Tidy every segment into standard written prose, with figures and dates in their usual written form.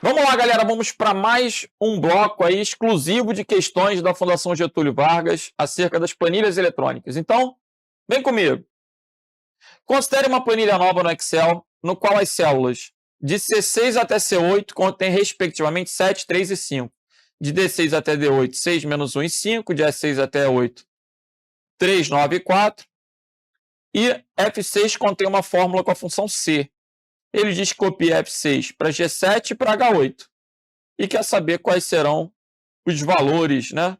Vamos lá, galera, vamos para mais um bloco aí exclusivo de questões da Fundação Getúlio Vargas acerca das planilhas eletrônicas. Então, vem comigo. Considere uma planilha nova no Excel, no qual as células de C6 até C8 contêm respectivamente 7, 3 e 5. De D6 até D8, 6, menos 1 e 5. De E6 até E8, 3, 9 e 4. E F6 contém uma fórmula com a função C. Ele diz que copia F6 para G7 e para H8. E quer saber quais serão os valores, né,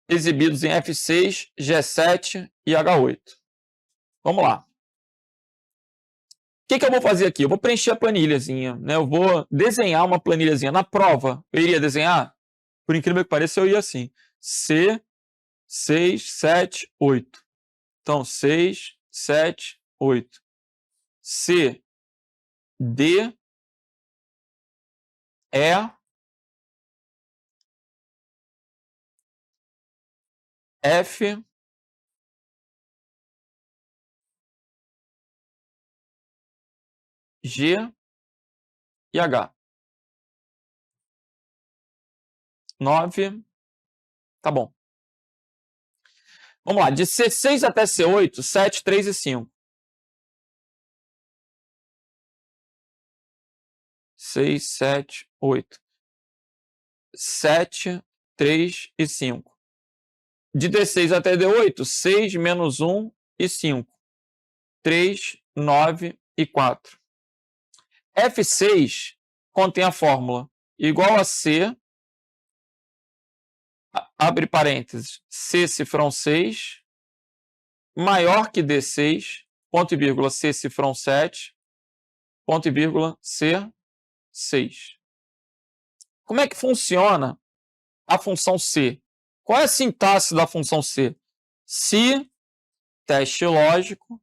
exibidos em F6, G7 e H8. Vamos lá. O que eu vou fazer aqui? Eu vou preencher a planilhazinha, né? Eu vou desenhar uma planilhazinha. Na prova, eu iria desenhar? Por incrível que pareça, eu ia assim. C, 6, 7, 8. Então, 6, 7, 8. C, D, E, F, G e H. 9. Tá bom. Vamos lá. De C6 até C8, 7, 3 e 5. 6, 7, 8. 7, 3 e 5. De D6 até D8, 6, menos 1 e 5. 3, 9 e 4. F6 contém a fórmula igual a C, abre parênteses, C cifrão 6, maior que D6, ponto e vírgula, C cifrão 7, ponto e vírgula, C6. Como é que funciona a função C? Qual é a sintaxe da função C? Se, teste lógico,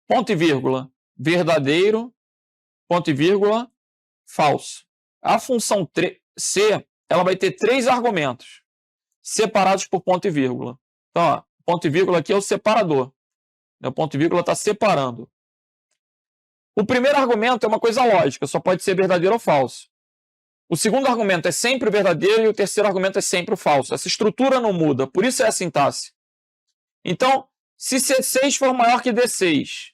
ponto e vírgula, verdadeiro, ponto e vírgula, falso. A função C, ela vai ter 3 argumentos, separados por ponto e vírgula. Então, ó, ponto e vírgula aqui é o separador. O ponto e vírgula está separando. O primeiro argumento é uma coisa lógica, só pode ser verdadeiro ou falso. O segundo argumento é sempre verdadeiro e o terceiro argumento é sempre o falso. Essa estrutura não muda, por isso é a sintaxe. Então, se C6 for maior que D6,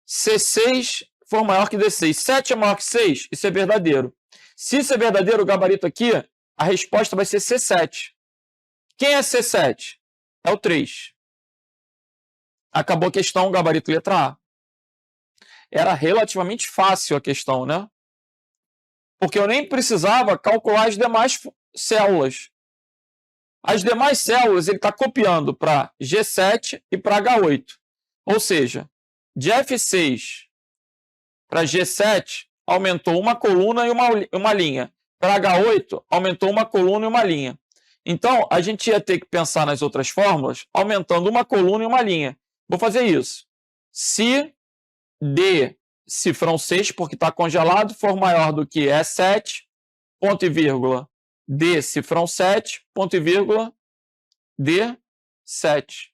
C6 for maior que D6, 7 é maior que 6, isso é verdadeiro. Se isso é verdadeiro, o gabarito aqui, a resposta vai ser C7. Quem é C7? É o 3. Acabou a questão, gabarito letra A. Era relativamente fácil a questão, né? Porque eu nem precisava calcular as demais células. As demais células ele está copiando para G7 e para H8. Ou seja, de F6 para G7 aumentou uma coluna e uma linha. Para H8 aumentou uma coluna e uma linha. Então, a gente ia ter que pensar nas outras fórmulas aumentando uma coluna e uma linha. Vou fazer isso. Se D cifrão 6, porque está congelado, for maior do que E7, ponto e vírgula, D cifrão 7, ponto e vírgula, D7.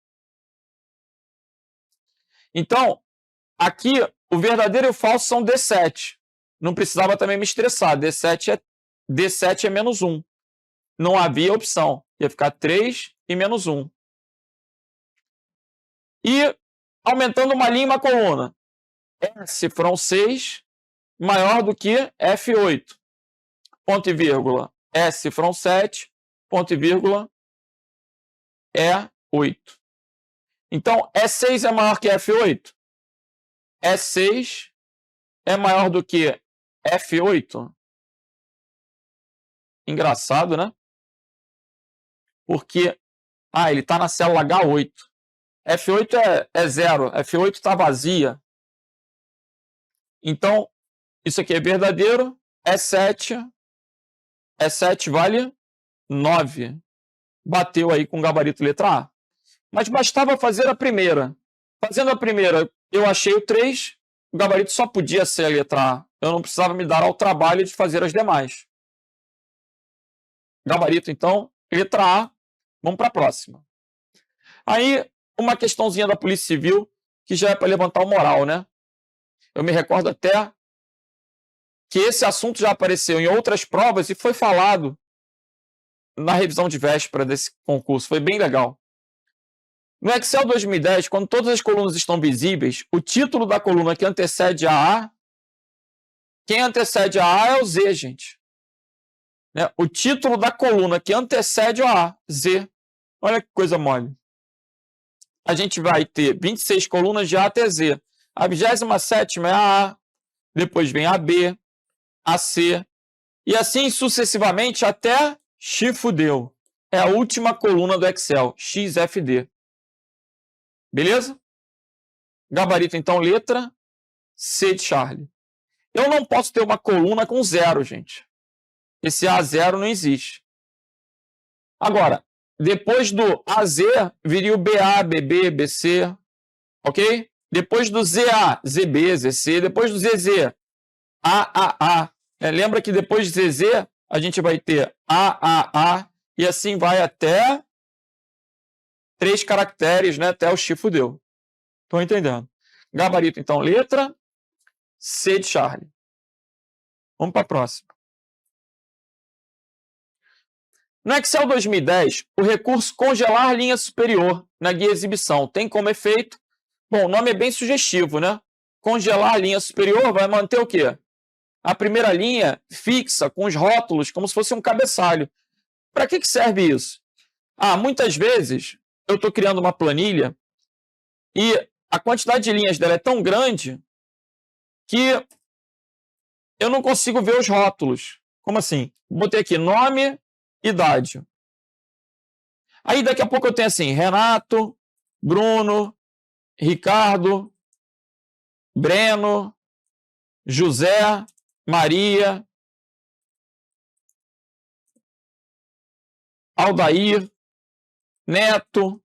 Então, aqui, o verdadeiro e o falso são D7. Não precisava também me estressar. D7 é menos 1. Não havia opção. Ia ficar 3 e menos 1. E aumentando uma linha e uma coluna. Cifrão 6 maior do que F8. Ponto e vírgula. Cifrão 7. Ponto e vírgula. E8. Então, E6 é maior que F8? E6 é maior do que F8? Engraçado, né? Porque, ele está na célula H8. F8 é 0. F8 está vazia. Então, isso aqui é verdadeiro. E7 vale 9. Bateu aí com o gabarito letra A. Mas bastava fazer a primeira. Fazendo a primeira, eu achei o 3. O gabarito só podia ser a letra A. Eu não precisava me dar ao trabalho de fazer as demais. Gabarito, então, letra A. Vamos para a próxima. Aí, uma questãozinha da Polícia Civil, que já é para levantar o moral, né? Eu me recordo até que esse assunto já apareceu em outras provas e foi falado na revisão de véspera desse concurso. Foi bem legal. No Excel 2010, quando todas as colunas estão visíveis, o título da coluna que antecede a A, quem antecede a A é o Z, gente. Né? O título da coluna que antecede a A, Z. Olha que coisa mole. A gente vai ter 26 colunas de A até Z. A 27ª é a A, depois vem a B, a C, e assim sucessivamente até X-fudeu. É a última coluna do Excel, XFD. Beleza? Gabarito, então, letra C de Charlie. Eu não posso ter uma coluna com zero, gente. Esse A0 não existe. Agora, depois do AZ, viria o BA, BB, BC, ok? Depois do ZA, ZB, ZC. Depois do ZZ, AAA. Lembra que depois de ZZ, a gente vai ter AAA e assim vai até 3 caracteres, né? Até o X-fudeu. Estão entendendo? Gabarito, então, letra C de Charlie. Vamos para a próxima. No Excel 2010, o recurso congelar linha superior na guia exibição tem como efeito, bom, o nome é bem sugestivo, né? Congelar linha superior vai manter o quê? A primeira linha fixa com os rótulos como se fosse um cabeçalho. Para que serve isso? Muitas vezes eu estou criando uma planilha e a quantidade de linhas dela é tão grande que eu não consigo ver os rótulos. Como assim? Botei aqui nome, idade. Aí daqui a pouco eu tenho assim, Renato, Bruno, Ricardo, Breno, José, Maria, Aldair, Neto,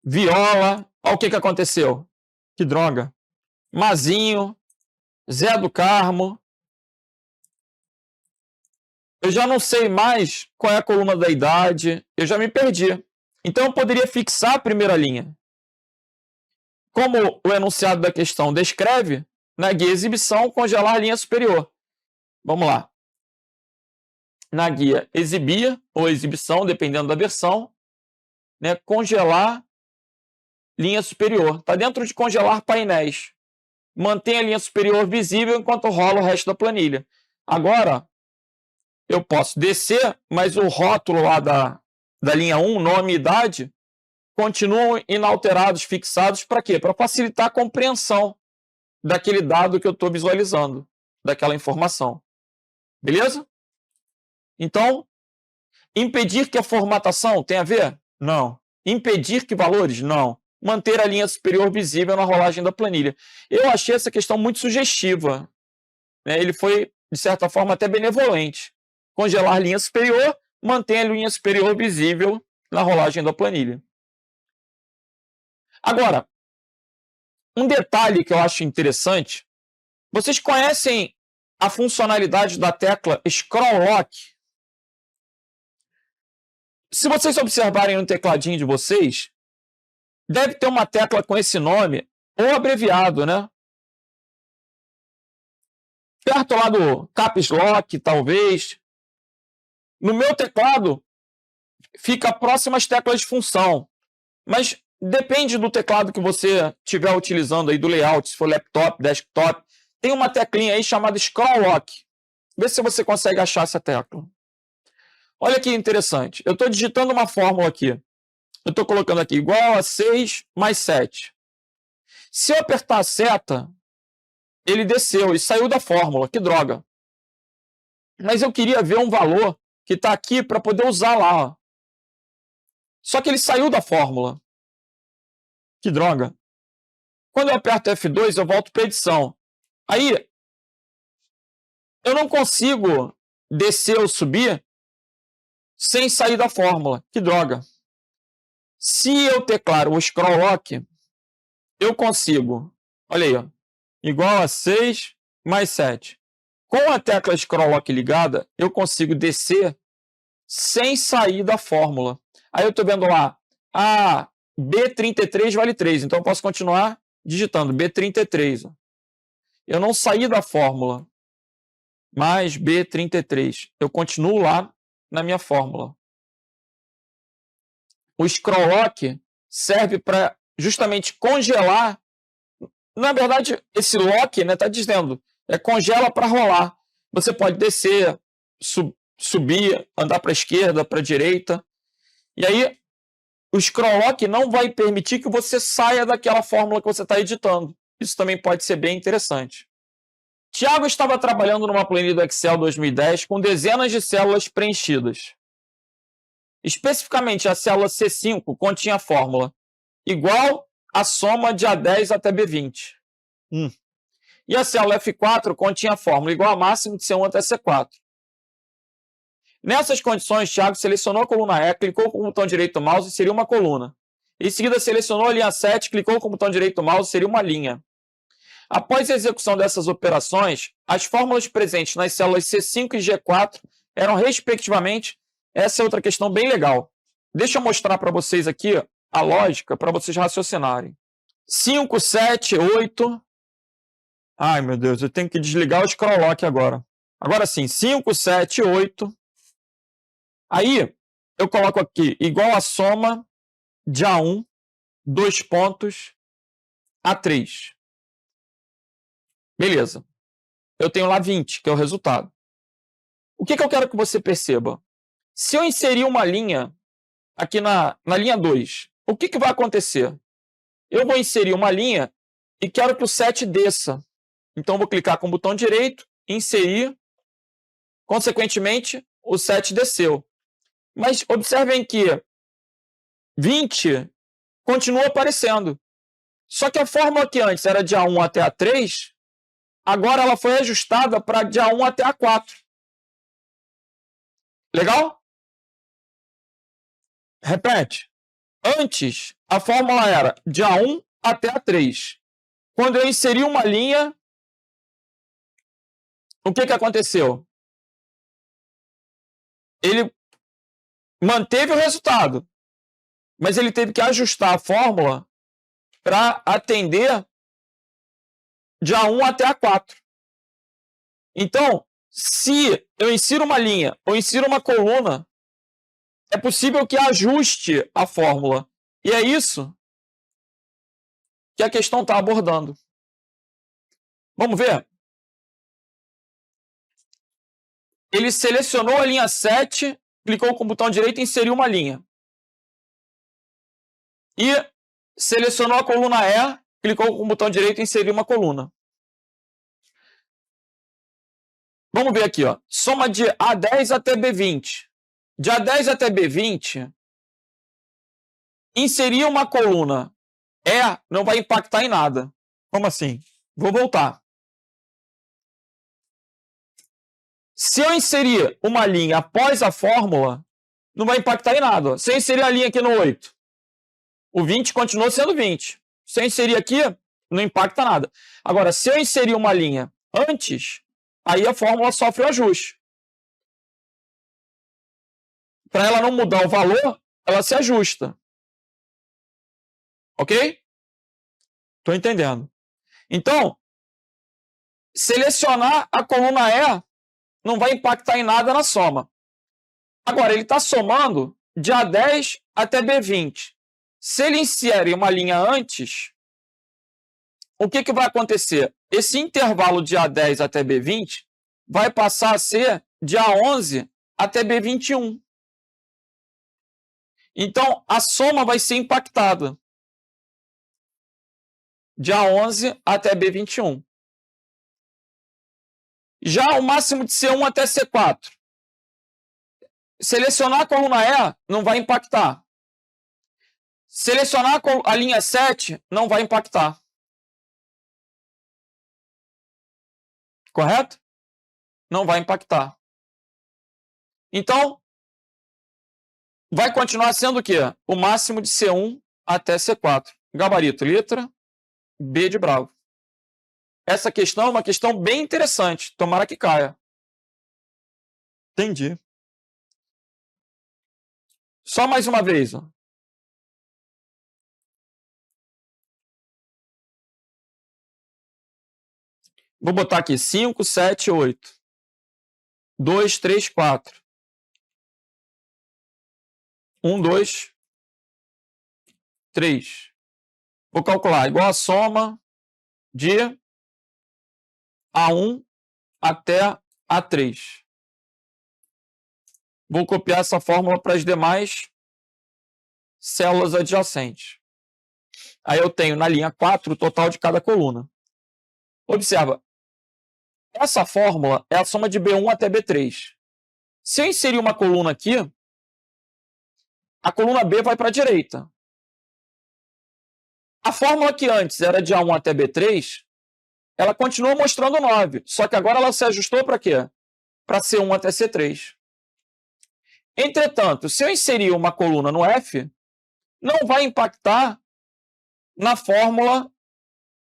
Viola. Olha o que aconteceu. Que droga. Mazinho, Zé do Carmo. Eu já não sei mais qual é a coluna da idade. Eu já me perdi. Então eu poderia fixar a primeira linha. Como o enunciado da questão descreve, na guia exibição, congelar a linha superior. Vamos lá. Na guia exibir ou exibição, dependendo da versão, né, congelar linha superior. Está dentro de congelar painéis. Mantém a linha superior visível enquanto rola o resto da planilha. Agora, eu posso descer, mas o rótulo lá da linha 1, nome e idade, continuam inalterados, fixados, para quê? Para facilitar a compreensão daquele dado que eu estou visualizando, daquela informação. Beleza? Então, impedir que a formatação tenha a ver? Não. Impedir que valores? Não. Manter a linha superior visível na rolagem da planilha. Eu achei essa questão muito sugestiva. Ele foi, de certa forma, até benevolente. Congelar a linha superior, mantém a linha superior visível na rolagem da planilha. Agora, um detalhe que eu acho interessante, vocês conhecem a funcionalidade da tecla Scroll Lock? Se vocês observarem no tecladinho de vocês, deve ter uma tecla com esse nome, ou abreviado, né? Perto lá do Caps Lock, talvez. No meu teclado, fica próximo às teclas de função. Mas depende do teclado que você estiver utilizando aí, do layout, se for laptop, desktop. Tem uma teclinha aí chamada Scroll Lock. Vê se você consegue achar essa tecla. Olha que interessante. Eu estou digitando uma fórmula aqui. Eu estou colocando aqui igual a 6 mais 7. Se eu apertar a seta, ele desceu e saiu da fórmula. Que droga. Mas eu queria ver um valor que está aqui para poder usar lá. Ó. Só que ele saiu da fórmula. Que droga. Quando eu aperto F2, eu volto para a edição. Aí, eu não consigo descer ou subir sem sair da fórmula. Que droga. Se eu teclar o Scroll Lock, eu consigo, olha aí, ó, igual a 6 mais 7. Com a tecla Scroll Lock ligada, eu consigo descer sem sair da fórmula. Aí eu estou vendo lá, B33 vale 3, então eu posso continuar digitando B33. Ó. Eu não saí da fórmula. mais B33. Eu continuo lá na minha fórmula. O scroll lock serve para justamente congelar. Na verdade, esse lock, né, tá dizendo, congela para rolar. Você pode descer, subir, andar para a esquerda, para a direita. E aí, o scroll lock não vai permitir que você saia daquela fórmula que você está editando. Isso também pode ser bem interessante. Tiago estava trabalhando numa planilha do Excel 2010 com dezenas de células preenchidas. Especificamente, a célula C5 continha a fórmula igual à soma de A10 até B20. E a célula F4 continha a fórmula igual a máximo de C1 até C4. Nessas condições, Tiago selecionou a coluna E, clicou com o botão direito do mouse e seria uma coluna. Em seguida, selecionou a linha 7, clicou com o botão direito do mouse e seria uma linha. Após a execução dessas operações, as fórmulas presentes nas células C5 e G4 eram, respectivamente, essa é outra questão bem legal. Deixa eu mostrar para vocês aqui a lógica para vocês raciocinarem. 5, 7, 8. Ai, meu Deus, eu tenho que desligar o scroll lock agora. Agora sim, 5, 7, 8. Aí, eu coloco aqui igual a soma de A1, 2 pontos, A3. Beleza. Eu tenho lá 20, que é o resultado. O que eu quero que você perceba? Se eu inserir uma linha aqui na linha 2, o que vai acontecer? Eu vou inserir uma linha e quero que o 7 desça. Então, eu vou clicar com o botão direito, inserir. Consequentemente, o 7 desceu. Mas observem que 20 continua aparecendo. Só que a fórmula que antes era de A1 até A3, agora ela foi ajustada para de A1 até A4. Legal? Repete. Antes, a fórmula era de A1 até A3. Quando eu inseri uma linha, o que aconteceu? Ele manteve o resultado, mas ele teve que ajustar a fórmula para atender de A1 até A4. Então, se eu insiro uma linha ou insiro uma coluna, é possível que ajuste a fórmula. E é isso que a questão está abordando. Vamos ver? Ele selecionou a linha 7, clicou com o botão direito e inseriu uma linha. E selecionou a coluna E, clicou com o botão direito e inseriu uma coluna. Vamos ver aqui, ó. Soma de A10 até B20. De A10 até B20, inserir uma coluna não vai impactar em nada. Como assim? Vou voltar. Se eu inserir uma linha após a fórmula, não vai impactar em nada. Se eu inserir a linha aqui no 8, o 20 continua sendo 20. Se eu inserir aqui, não impacta nada. Agora, se eu inserir uma linha antes, aí a fórmula sofre o ajuste. Para ela não mudar o valor, ela se ajusta. Ok? Estou entendendo. Então, selecionar a coluna E não vai impactar em nada na soma. Agora, ele está somando de A10 até B20. Se ele inserir uma linha antes, o que vai acontecer? Esse intervalo de A10 até B20 vai passar a ser de A11 até B21. Então, a soma vai ser impactada de A11 até B21. Já o máximo de C1 até C4. Selecionar a coluna E não vai impactar. Selecionar a linha 7 não vai impactar. Correto? Não vai impactar. Então, vai continuar sendo o quê? O máximo de C1 até C4. Gabarito, letra B de bravo. Essa questão é uma questão bem interessante. Tomara que caia. Entendi. Só mais uma vez. Ó. Vou botar aqui 5, 7, 8. 2, 3, 4. 1, 2, 3. Vou calcular igual a soma de A1 até A3. Vou copiar essa fórmula para as demais células adjacentes. Aí eu tenho na linha 4 o total de cada coluna. Observa, essa fórmula é a soma de B1 até B3. Se eu inserir uma coluna aqui, a coluna B vai para a direita. A fórmula que antes era de A1 até B3, ela continua mostrando 9, só que agora ela se ajustou para quê? Para C1 até C3. Entretanto, se eu inserir uma coluna no F, não vai impactar na fórmula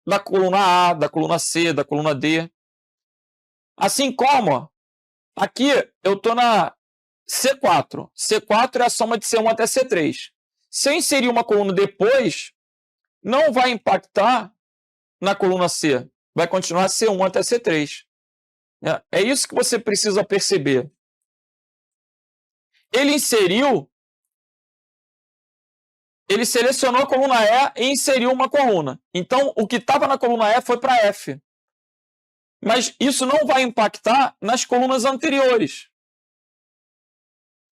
da coluna A, da coluna C, da coluna D. Assim como aqui eu estou na C4. C4 é a soma de C1 até C3. Se eu inserir uma coluna depois, não vai impactar na coluna C. Vai continuar C1 até C3. É isso que você precisa perceber. Ele selecionou a coluna E e inseriu uma coluna. Então, o que estava na coluna E foi para F. Mas isso não vai impactar nas colunas anteriores.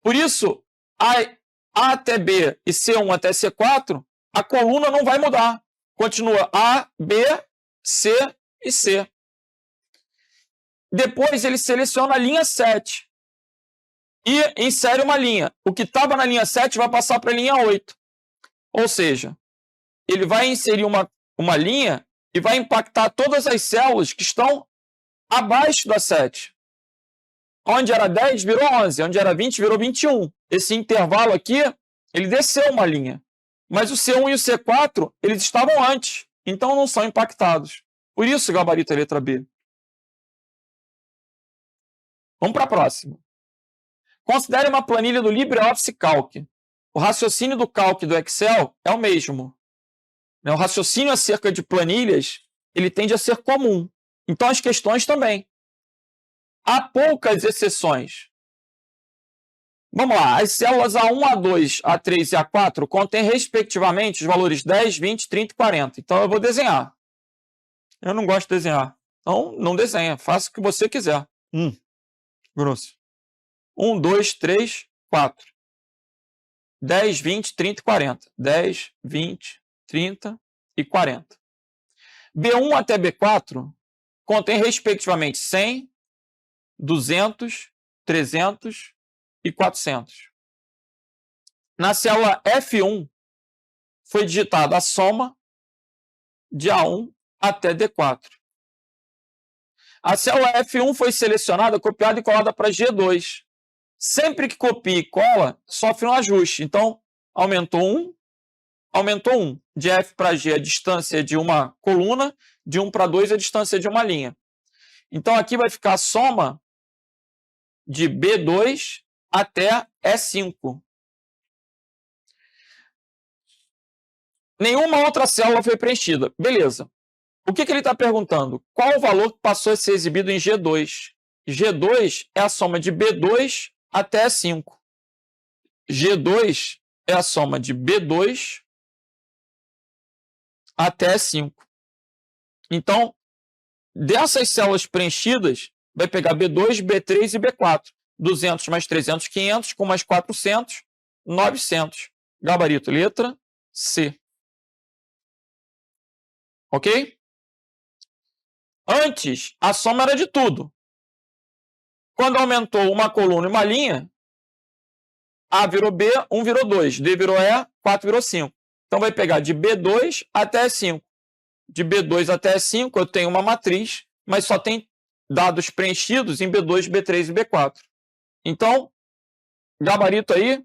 Por isso, A até B e C1 até C4, a coluna não vai mudar. Continua A, B, C e C. Depois, ele seleciona a linha 7 e insere uma linha. O que estava na linha 7 vai passar para a linha 8. Ou seja, ele vai inserir uma linha e vai impactar todas as células que estão abaixo da 7. Onde era 10, virou 11. Onde era 20, virou 21. Esse intervalo aqui, ele desceu uma linha. Mas o C1 e o C4, eles estavam antes. Então, não são impactados. Por isso, o gabarito é letra B. Vamos para a próxima. Considere uma planilha do LibreOffice Calc. O raciocínio do Calc e do Excel é o mesmo. O raciocínio acerca de planilhas, ele tende a ser comum. Então, as questões também. Há poucas exceções. Vamos lá. As células A1, A2, A3 e A4 contêm, respectivamente, os valores 10, 20, 30 e 40. Então, eu vou desenhar. Eu não gosto de desenhar. Então, não desenha. Faça o que você quiser. Grosso. 1, 2, 3, 4. 10, 20, 30 e 40. 10, 20, 30 e 40. B1 até B4 contém, respectivamente, 100, 200, 300 e 400. Na célula F1, foi digitada a soma de A1 até D4. A célula F1 foi selecionada, copiada e colada para G2. Sempre que copia e cola, sofre um ajuste. Então, aumentou 1, aumentou 1. De F para G, a distância de uma coluna, de 1 para 2, a distância de uma linha. Então, aqui vai ficar a soma de B2 até E5. Nenhuma outra célula foi preenchida. Beleza. O que ele está perguntando? Qual o valor que passou a ser exibido em G2? G2 é a soma de B2 até E5. G2 é a soma de B2 até E5. Então, dessas células preenchidas, vai pegar B2, B3 e B4. 200 mais 300, 500, com mais 400, 900. Gabarito, letra C. Ok? Antes, a soma era de tudo. Quando aumentou uma coluna e uma linha, A virou B, 1 virou 2, D virou E, 4 virou 5. Então, vai pegar de B2 até E5. De B2 até E5, eu tenho uma matriz, mas só tem dados preenchidos em B2, B3 e B4. Então, gabarito aí,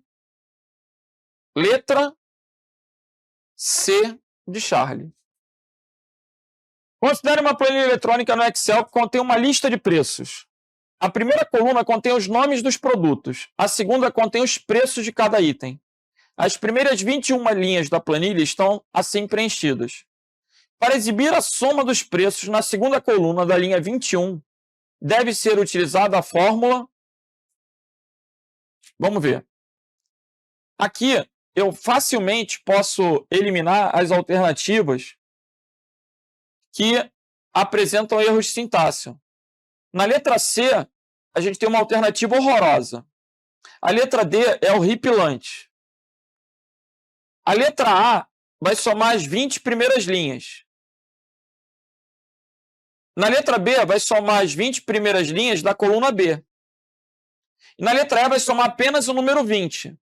letra C de Charlie. Considere uma planilha eletrônica no Excel que contém uma lista de preços. A primeira coluna contém os nomes dos produtos. A segunda contém os preços de cada item. As primeiras 21 linhas da planilha estão assim preenchidas. Para exibir a soma dos preços na segunda coluna da linha 21, deve ser utilizada a fórmula. Vamos ver. Aqui, eu facilmente posso eliminar as alternativas que apresentam erros de sintaxe. Na letra C, a gente tem uma alternativa horrorosa. A letra D é horripilante. A letra A vai somar as 20 primeiras linhas. Na letra B, vai somar as 20 primeiras linhas da coluna B. E na letra E, vai somar apenas o número 20.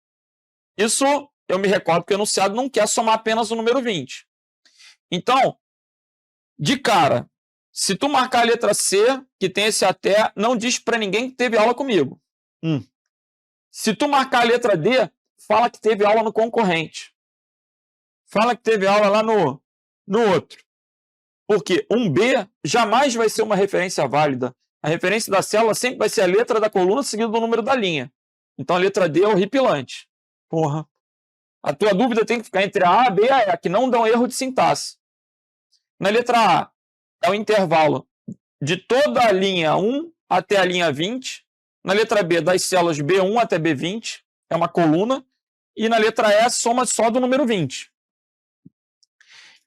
Isso, eu me recordo que o enunciado não quer somar apenas o número 20. Então, de cara, se tu marcar a letra C, que tem esse até, não diz para ninguém que teve aula comigo. Se tu marcar a letra D, fala que teve aula no concorrente. Fala que teve aula lá no outro. Porque um B jamais vai ser uma referência válida. A referência da célula sempre vai ser a letra da coluna seguida do número da linha. Então a letra D é horripilante. Porra. A tua dúvida tem que ficar entre a A, B e a E, que não dão erro de sintaxe. Na letra A, é o intervalo de toda a linha 1 até a linha 20. Na letra B, das células B1 até B20, é uma coluna. E na letra E, soma só do número 20.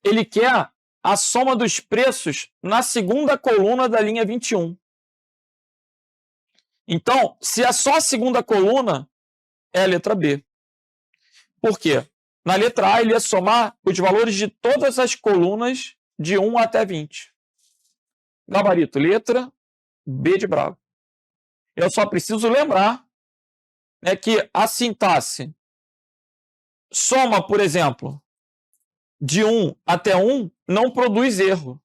Ele quer a soma dos preços na segunda coluna da linha 21. Então, se é só a segunda coluna, é a letra B. Por quê? Na letra A, ele ia somar os valores de todas as colunas de 1 até 20. Gabarito, letra B de bravo. Eu só preciso lembrar, né, que a sintaxe soma, por exemplo, de 1 até 1 não produz erro.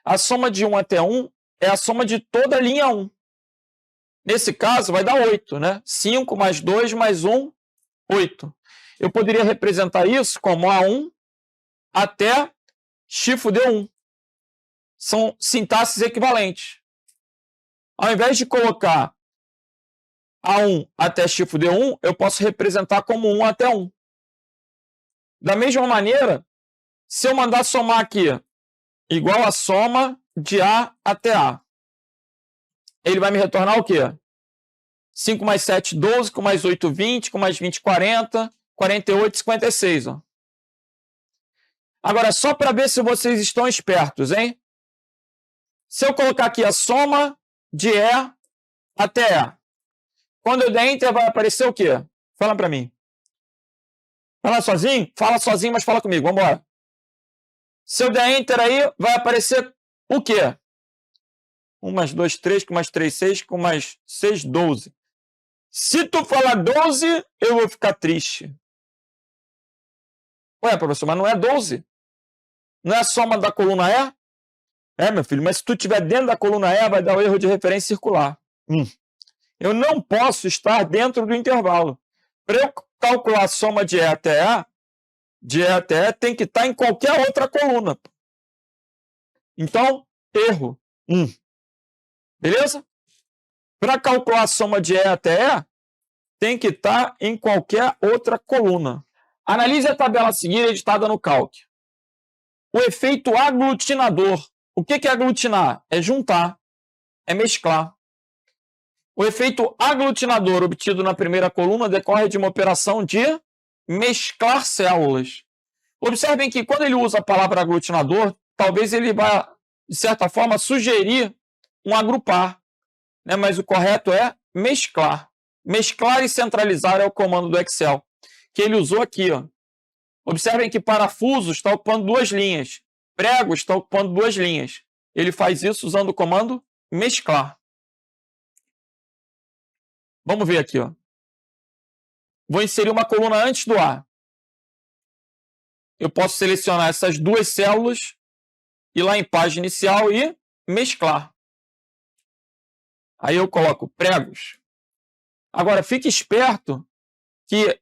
A soma de 1 até 1 é a soma de toda a linha 1. Nesse caso, vai dar 8, né? 5 mais 2 mais 1, 8. Eu poderia representar isso como A1 até chifre D1. São sintaxes equivalentes. Ao invés de colocar A1 até chifre D1, eu posso representar como 1 até 1. Da mesma maneira, se eu mandar somar aqui igual a soma de A até A, ele vai me retornar o quê? 5 mais 7, 12, com mais 8, 20, com mais 20, 40, 48, 56. Ó. Agora, só para ver se vocês estão espertos, hein? Se eu colocar aqui a soma de E até E, quando eu der Enter, vai aparecer o quê? Fala para mim. Fala sozinho? Fala sozinho, mas fala comigo. Vamos embora. Se eu der Enter aí, vai aparecer o quê? 1 mais 2, 3, com mais 3, 6, com mais 6, 12. Se tu falar 12, eu vou ficar triste. Ué, professor, mas não é 12? Não é a soma da coluna E? É, meu filho, mas se tu estiver dentro da coluna E, vai dar o erro de referência circular. Eu não posso estar dentro do intervalo. Para eu calcular a soma de E até E, tem que estar em qualquer outra coluna. Então, erro. Beleza? Para calcular a soma de E até E, tem que estar em qualquer outra coluna. Analise a tabela a seguir editada no Calc. O efeito aglutinador. O que é aglutinar? É juntar, é mesclar. O efeito aglutinador obtido na primeira coluna decorre de uma operação de mesclar células. Observem que quando ele usa a palavra aglutinador, talvez ele vá, de certa forma, sugerir um agrupar, né? Mas o correto é mesclar. Mesclar e centralizar é o comando do Excel, que ele usou aqui. Ó. Observem que parafuso está ocupando 2 linhas, prego está ocupando 2 linhas. Ele faz isso usando o comando mesclar. Vamos ver aqui. Ó. Vou inserir uma coluna antes do A. Eu posso selecionar essas 2 células, ir lá em página inicial e mesclar. Aí eu coloco pregos. Agora, fique esperto que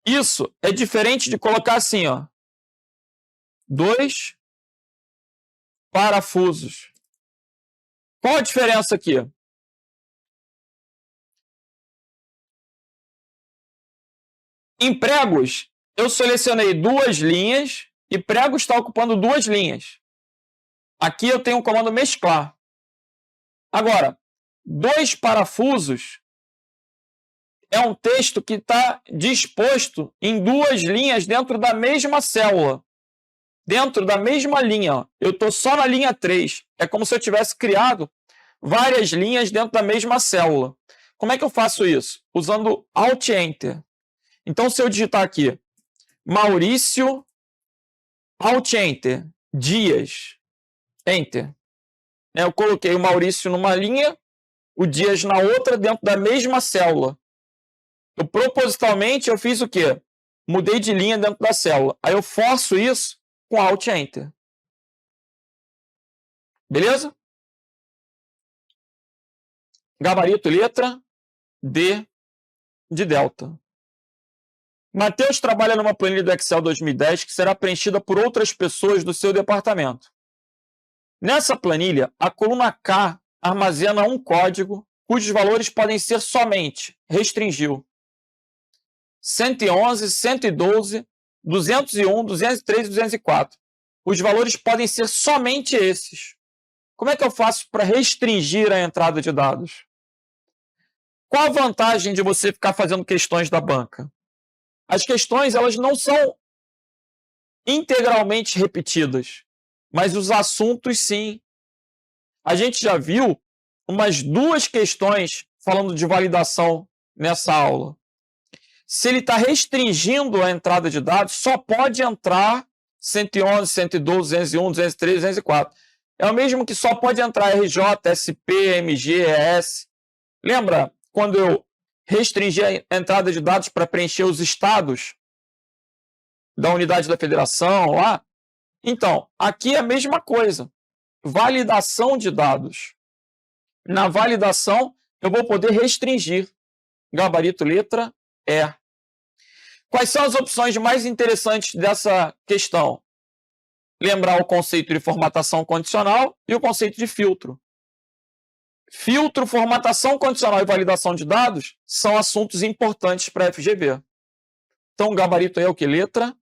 isso é diferente de colocar assim, ó, 2 parafusos. Qual a diferença aqui? Em pregos, eu selecionei 2 linhas e pregos está ocupando 2 linhas. Aqui eu tenho o comando mesclar. Agora, 2 parafusos é um texto que está disposto em 2 linhas dentro da mesma célula. Dentro da mesma linha. Eu estou só na linha 3. É como se eu tivesse criado várias linhas dentro da mesma célula. Como é que eu faço isso? Usando Alt Enter. Então, se eu digitar aqui, Maurício, Alt Enter, Dias, Enter. Eu coloquei o Maurício numa linha, o Dias na outra, dentro da mesma célula. Eu, propositalmente, eu fiz o quê? Mudei de linha dentro da célula. Aí eu forço isso com Alt Enter. Beleza? Gabarito, letra D de Delta. Matheus trabalha numa planilha do Excel 2010 que será preenchida por outras pessoas do seu departamento. Nessa planilha, a coluna K armazena um código cujos valores podem ser somente, restringiu, 111, 112, 201, 203 e 204. Os valores podem ser somente esses. Como é que eu faço para restringir a entrada de dados? Qual a vantagem de você ficar fazendo questões da banca? As questões, elas não são integralmente repetidas, mas os assuntos sim. A gente já viu umas 2 questões falando de validação nessa aula. Se ele está restringindo a entrada de dados, só pode entrar 111, 112, 201, 203, 204. É o mesmo que só pode entrar RJ, SP, MG, ES. Lembra quando eu restringi a entrada de dados para preencher os estados da unidade da federação lá? Então, aqui é a mesma coisa. Validação de dados. Na validação, eu vou poder restringir. Gabarito letra E. Quais são as opções mais interessantes dessa questão? Lembrar o conceito de formatação condicional e o conceito de filtro. Filtro, formatação condicional e validação de dados são assuntos importantes para a FGV. Então, o gabarito é o que? Letra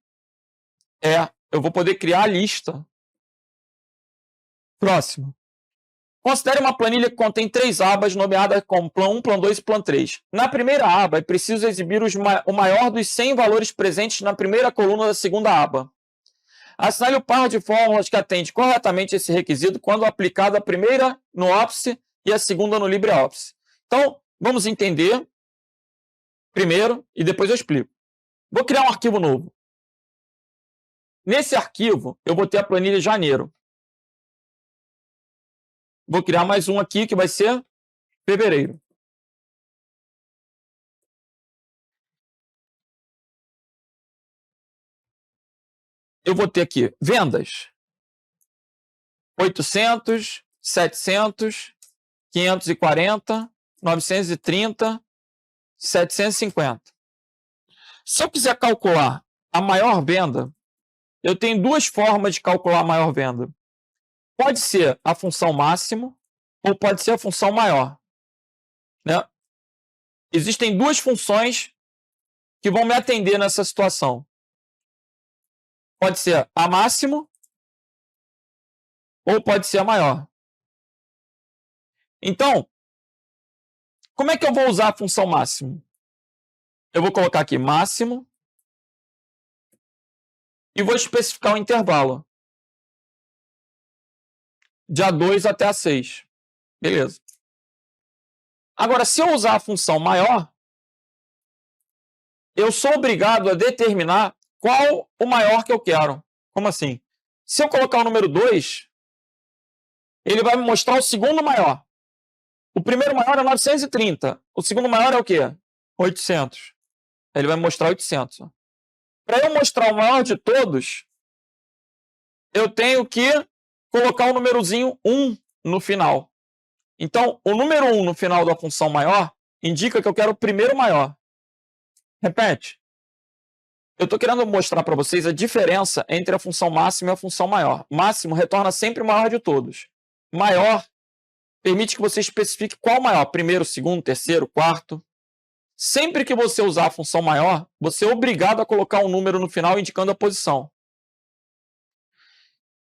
E. Eu vou poder criar a lista. Próximo. Considere uma planilha que contém 3 abas nomeadas como Plan 1, Plan 2 e Plan 3. Na primeira aba, é preciso exibir o maior dos 100 valores presentes na primeira coluna da segunda aba. Assinale o par de fórmulas que atende corretamente esse requisito quando aplicado a primeira no Office e a segunda no LibreOffice. Então, vamos entender primeiro e depois eu explico. Vou criar um arquivo novo. Nesse arquivo, eu vou ter a planilha janeiro. Vou criar mais um aqui, que vai ser fevereiro. Eu vou ter aqui vendas. 800, 700, 540, 930, 750. Se eu quiser calcular a maior venda, eu tenho 2 formas de calcular a maior venda. Pode ser a função máximo ou pode ser a função maior. Né? Existem 2 funções que vão me atender nessa situação. Pode ser a máximo ou pode ser a maior. Então, como é que eu vou usar a função máximo? Eu vou colocar aqui máximo e vou especificar o intervalo. De A2 até A6. Beleza. Agora, se eu usar a função maior, eu sou obrigado a determinar qual o maior que eu quero. Como assim? Se eu colocar o número 2, ele vai me mostrar o segundo maior. O primeiro maior é 930. O segundo maior é o quê? 800. Ele vai me mostrar 800. Para eu mostrar o maior de todos, eu tenho que colocar o númerozinho 1 no final. Então, o número 1 no final da função maior indica que eu quero o primeiro maior. Repete. Eu estou querendo mostrar para vocês a diferença entre a função máxima e a função maior. Máximo retorna sempre o maior de todos. Maior permite que você especifique qual o maior. Primeiro, segundo, terceiro, quarto. Sempre que você usar a função maior, você é obrigado a colocar um número no final indicando a posição.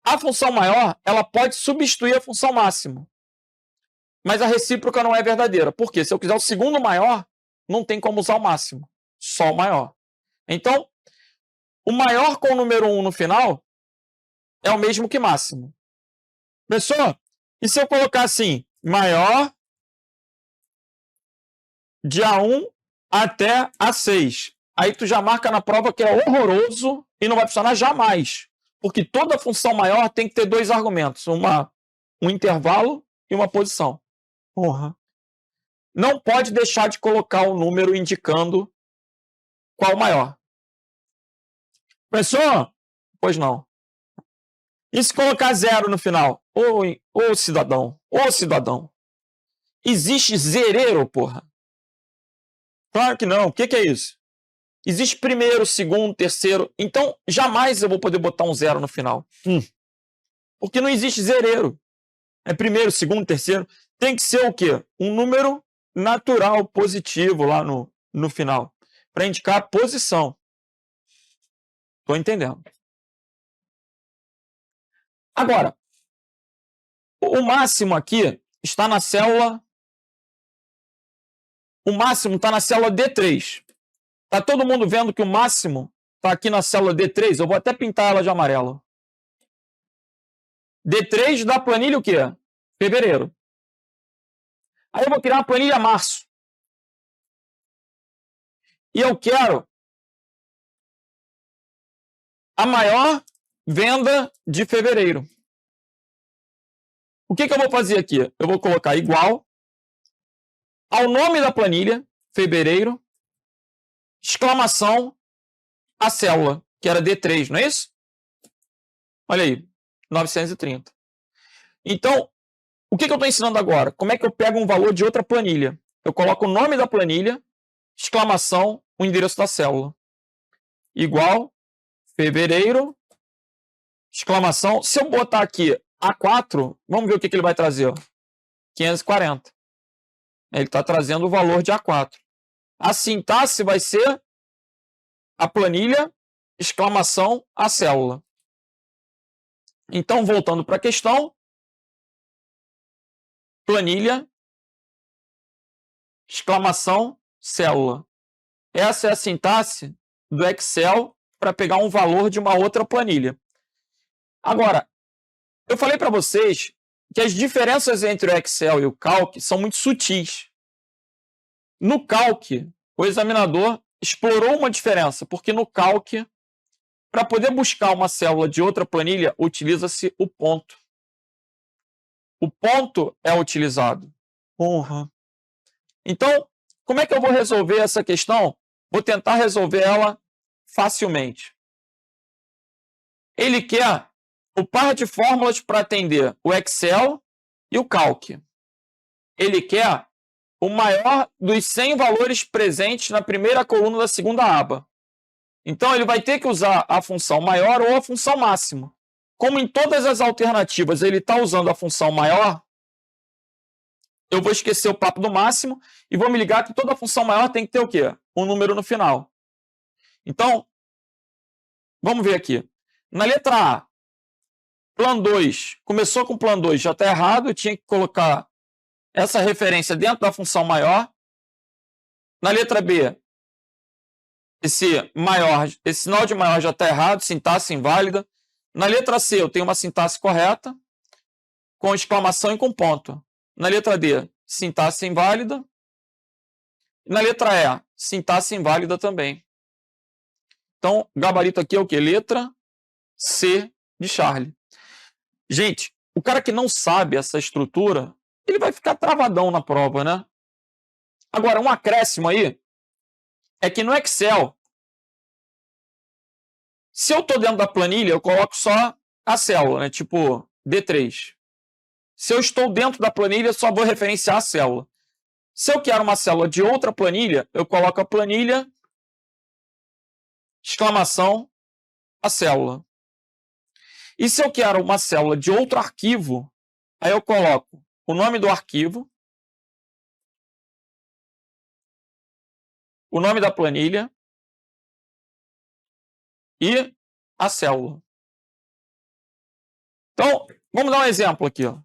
A função maior, ela pode substituir a função máxima. mas a recíproca não é verdadeira. Por quê? Se eu quiser o segundo maior, não tem como usar o máximo, só o maior. Então, o maior com o número 1 no final é o mesmo que máximo. Pessoal, e se eu colocar assim, maior de A1 até A6? Aí tu já marca na prova que é horroroso e não vai funcionar jamais. Porque toda função maior tem que ter dois argumentos, um intervalo e uma posição. Porra. Não pode deixar de colocar o número indicando qual o maior. Professor? Pois não. E se colocar zero no final? Ô cidadão, ô cidadão. Existe zereiro, porra? Claro que não. O que é isso? Existe primeiro, segundo, terceiro. Então, jamais eu vou poder botar um zero no final. Porque não existe zereiro. É primeiro, segundo, terceiro. Tem que ser o quê? Um número natural, positivo lá no final. Para indicar a posição. Estou entendendo. Agora, o máximo aqui está na célula. O máximo está na célula D3. Está todo mundo vendo que o máximo está aqui na célula D3? Eu vou até pintar ela de amarelo. D3 da planilha o quê? Fevereiro. Aí eu vou criar uma planilha março. E eu quero a maior venda de fevereiro. O que eu vou fazer aqui? Eu vou colocar igual ao nome da planilha, fevereiro, exclamação, a célula, que era D3, não é isso? Olha aí, 930. Então, o que eu estou ensinando agora? Como é que eu pego um valor de outra planilha? Eu coloco o nome da planilha, exclamação, o endereço da célula. Igual, fevereiro, exclamação. Se eu botar aqui A4, vamos ver o que ele vai trazer. 540. Ele está trazendo o valor de A4. A sintaxe vai ser a planilha, exclamação, a célula. Então, voltando para a questão, planilha, exclamação, célula. Essa é a sintaxe do Excel para pegar um valor de uma outra planilha. Agora, eu falei para vocês que as diferenças entre o Excel e o Calc são muito sutis. No Calc, o examinador explorou uma diferença, porque no Calc, para poder buscar uma célula de outra planilha, utiliza-se o ponto. O ponto é utilizado. Então, como é que eu vou resolver essa questão? Vou tentar resolver ela facilmente. Ele quer o par de fórmulas para atender o Excel e o Calc. Ele quer o maior dos 100 valores presentes na primeira coluna da segunda aba. Então, ele vai ter que usar a função maior ou a função máxima. Como em todas as alternativas ele está usando a função maior, eu vou esquecer o papo do máximo e vou me ligar que toda função maior tem que ter o quê? Um número no final. Então, vamos ver aqui. Na letra A, plan 2, começou com plan 2, já está errado, eu tinha que colocar essa referência dentro da função maior. Na letra B, esse sinal de maior já está errado, sintaxe inválida. Na letra C, eu tenho uma sintaxe correta, com exclamação e com ponto. Na letra D, sintaxe inválida. Na letra E, sintaxe inválida também. Então, o gabarito aqui é o quê? Letra C de Charlie. Gente, o cara que não sabe essa estrutura, ele vai ficar travadão na prova, né? Agora, um acréscimo aí é que no Excel, se eu estou dentro da planilha, eu coloco só a célula, né? Tipo D3. Se eu estou dentro da planilha, eu só vou referenciar a célula. Se eu quero uma célula de outra planilha, eu coloco a planilha, exclamação, a célula. E se eu quero uma célula de outro arquivo, aí eu coloco o nome do arquivo, o nome da planilha e a célula. Então, vamos dar um exemplo aqui. Ó.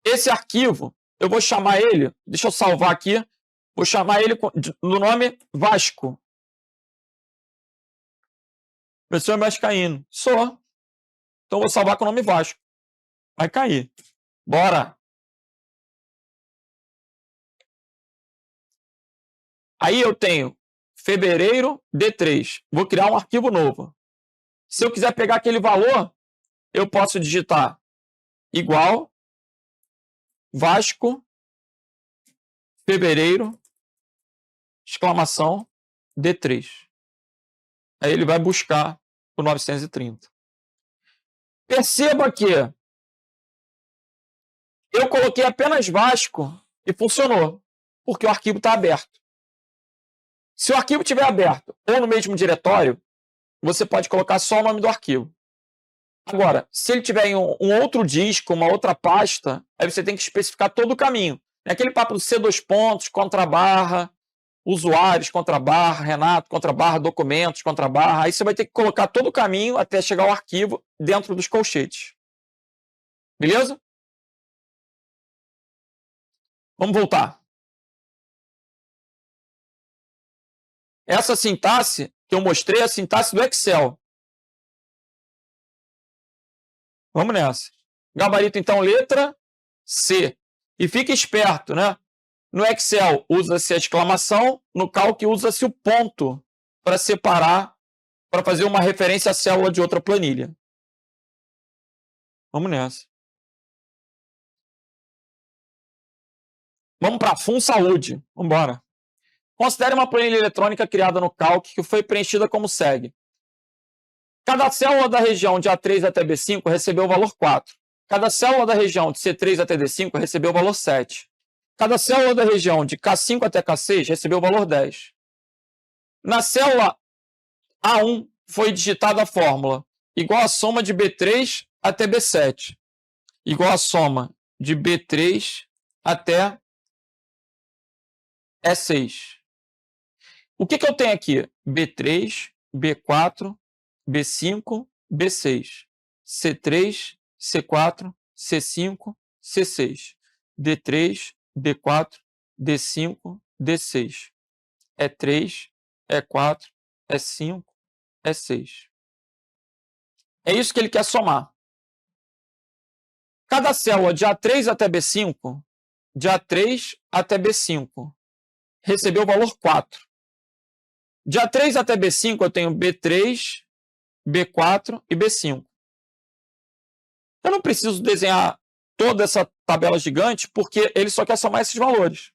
Esse arquivo, eu vou chamar ele, deixa eu salvar aqui, vou chamar ele no nome Vasco. Professor vascaíno. Sou. Então, vou salvar com o nome Vasco. Vai cair. Bora. Aí eu tenho fevereiro D3. Vou criar um arquivo novo. Se eu quiser pegar aquele valor, eu posso digitar igual Vasco fevereiro exclamação D3. Aí ele vai buscar o 930. Perceba que eu coloquei apenas Vasco e funcionou, porque o arquivo está aberto. Se o arquivo estiver aberto ou no mesmo diretório, você pode colocar só o nome do arquivo. Agora, se ele tiver em um outro disco, uma outra pasta, aí você tem que especificar todo o caminho. É aquele papo do C2 pontos, contrabarra, usuários, contrabarra, Renato, contrabarra, documentos, contrabarra. Aí você vai ter que colocar todo o caminho até chegar ao arquivo dentro dos colchetes. Beleza? Vamos voltar. Essa sintaxe que eu mostrei é a sintaxe do Excel. Vamos nessa. Gabarito, então, letra C. E fique esperto, né? No Excel usa-se a exclamação, no Calc usa-se o ponto para separar, para fazer uma referência à célula de outra planilha. Vamos nessa. Vamos para FUN Saúde. Vamos embora. Considere uma planilha eletrônica criada no Calc que foi preenchida como segue. Cada célula da região de A3 até B5 recebeu o valor 4. Cada célula da região de C3 até D5 recebeu o valor 7. Cada célula da região de K5 até K6 recebeu o valor 10. Na célula A1 foi digitada a fórmula igual a soma de B3 até B7, igual a soma de B3 até E6. O que eu tenho aqui? B3, B4, B5, B6, C3, C4, C5, C6, D3, D4, D5, D6, E3, E4, E5, E6. É isso que ele quer somar. Cada célula de A3 até B5, de A3 até B5, recebeu o valor 4. De A3 até B5 eu tenho B3, B4 e B5. Eu não preciso desenhar toda essa tabela gigante, porque ele só quer somar esses valores.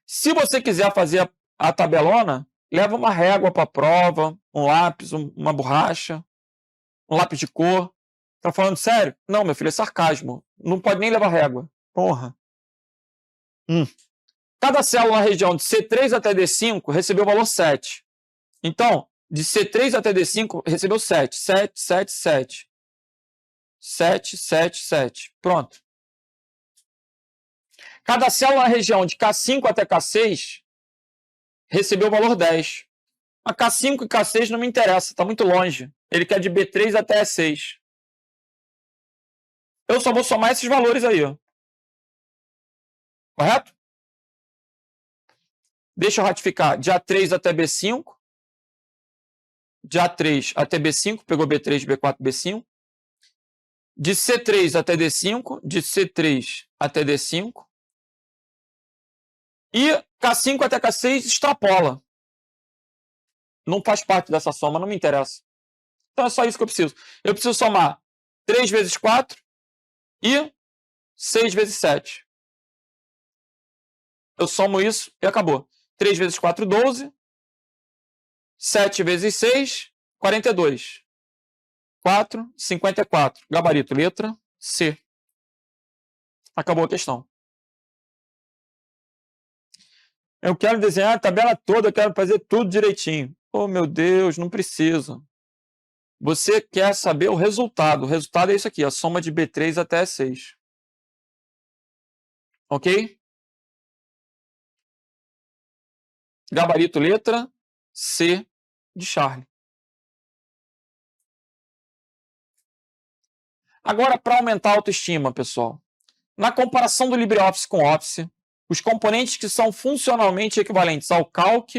Se você quiser fazer a tabelona, leva uma régua para a prova, um lápis, uma borracha, um lápis de cor. Tá falando sério? Não, meu filho, é sarcasmo. Não pode nem levar régua. Porra. Cada célula na região de C3 até D5 recebeu o valor 7. Então, de C3 até D5 recebeu 7. 7, 7, 7. 7, 7, 7. Pronto. Cada célula na região de K5 até K6 recebeu o valor 10. A K5 e K6 não me interessa, está muito longe. Ele quer de B3 até E6. Eu só vou somar esses valores aí. Ó. Correto? Deixa eu ratificar. De A3 até B5. De A3 até B5, pegou B3, B4, B5. De C3 até D5. De C3 até D5. E K5 até K6 extrapola. Não faz parte dessa soma, não me interessa. Então é só isso que eu preciso. Eu preciso somar 3 vezes 4 e 6 vezes 7. Eu somo isso e acabou. 3 vezes 4, 12. 7 vezes 6, 42. 4, 54. Gabarito, letra C. Acabou a questão. Eu quero desenhar a tabela toda, eu quero fazer tudo direitinho. Oh, meu Deus, não precisa. Você quer saber o resultado. O resultado é isso aqui, a soma de B3 até E6. Ok? Gabarito, letra C de Charlie. Agora, para aumentar a autoestima, pessoal, Na comparação do LibreOffice com o Office, os componentes que são funcionalmente equivalentes ao Calc,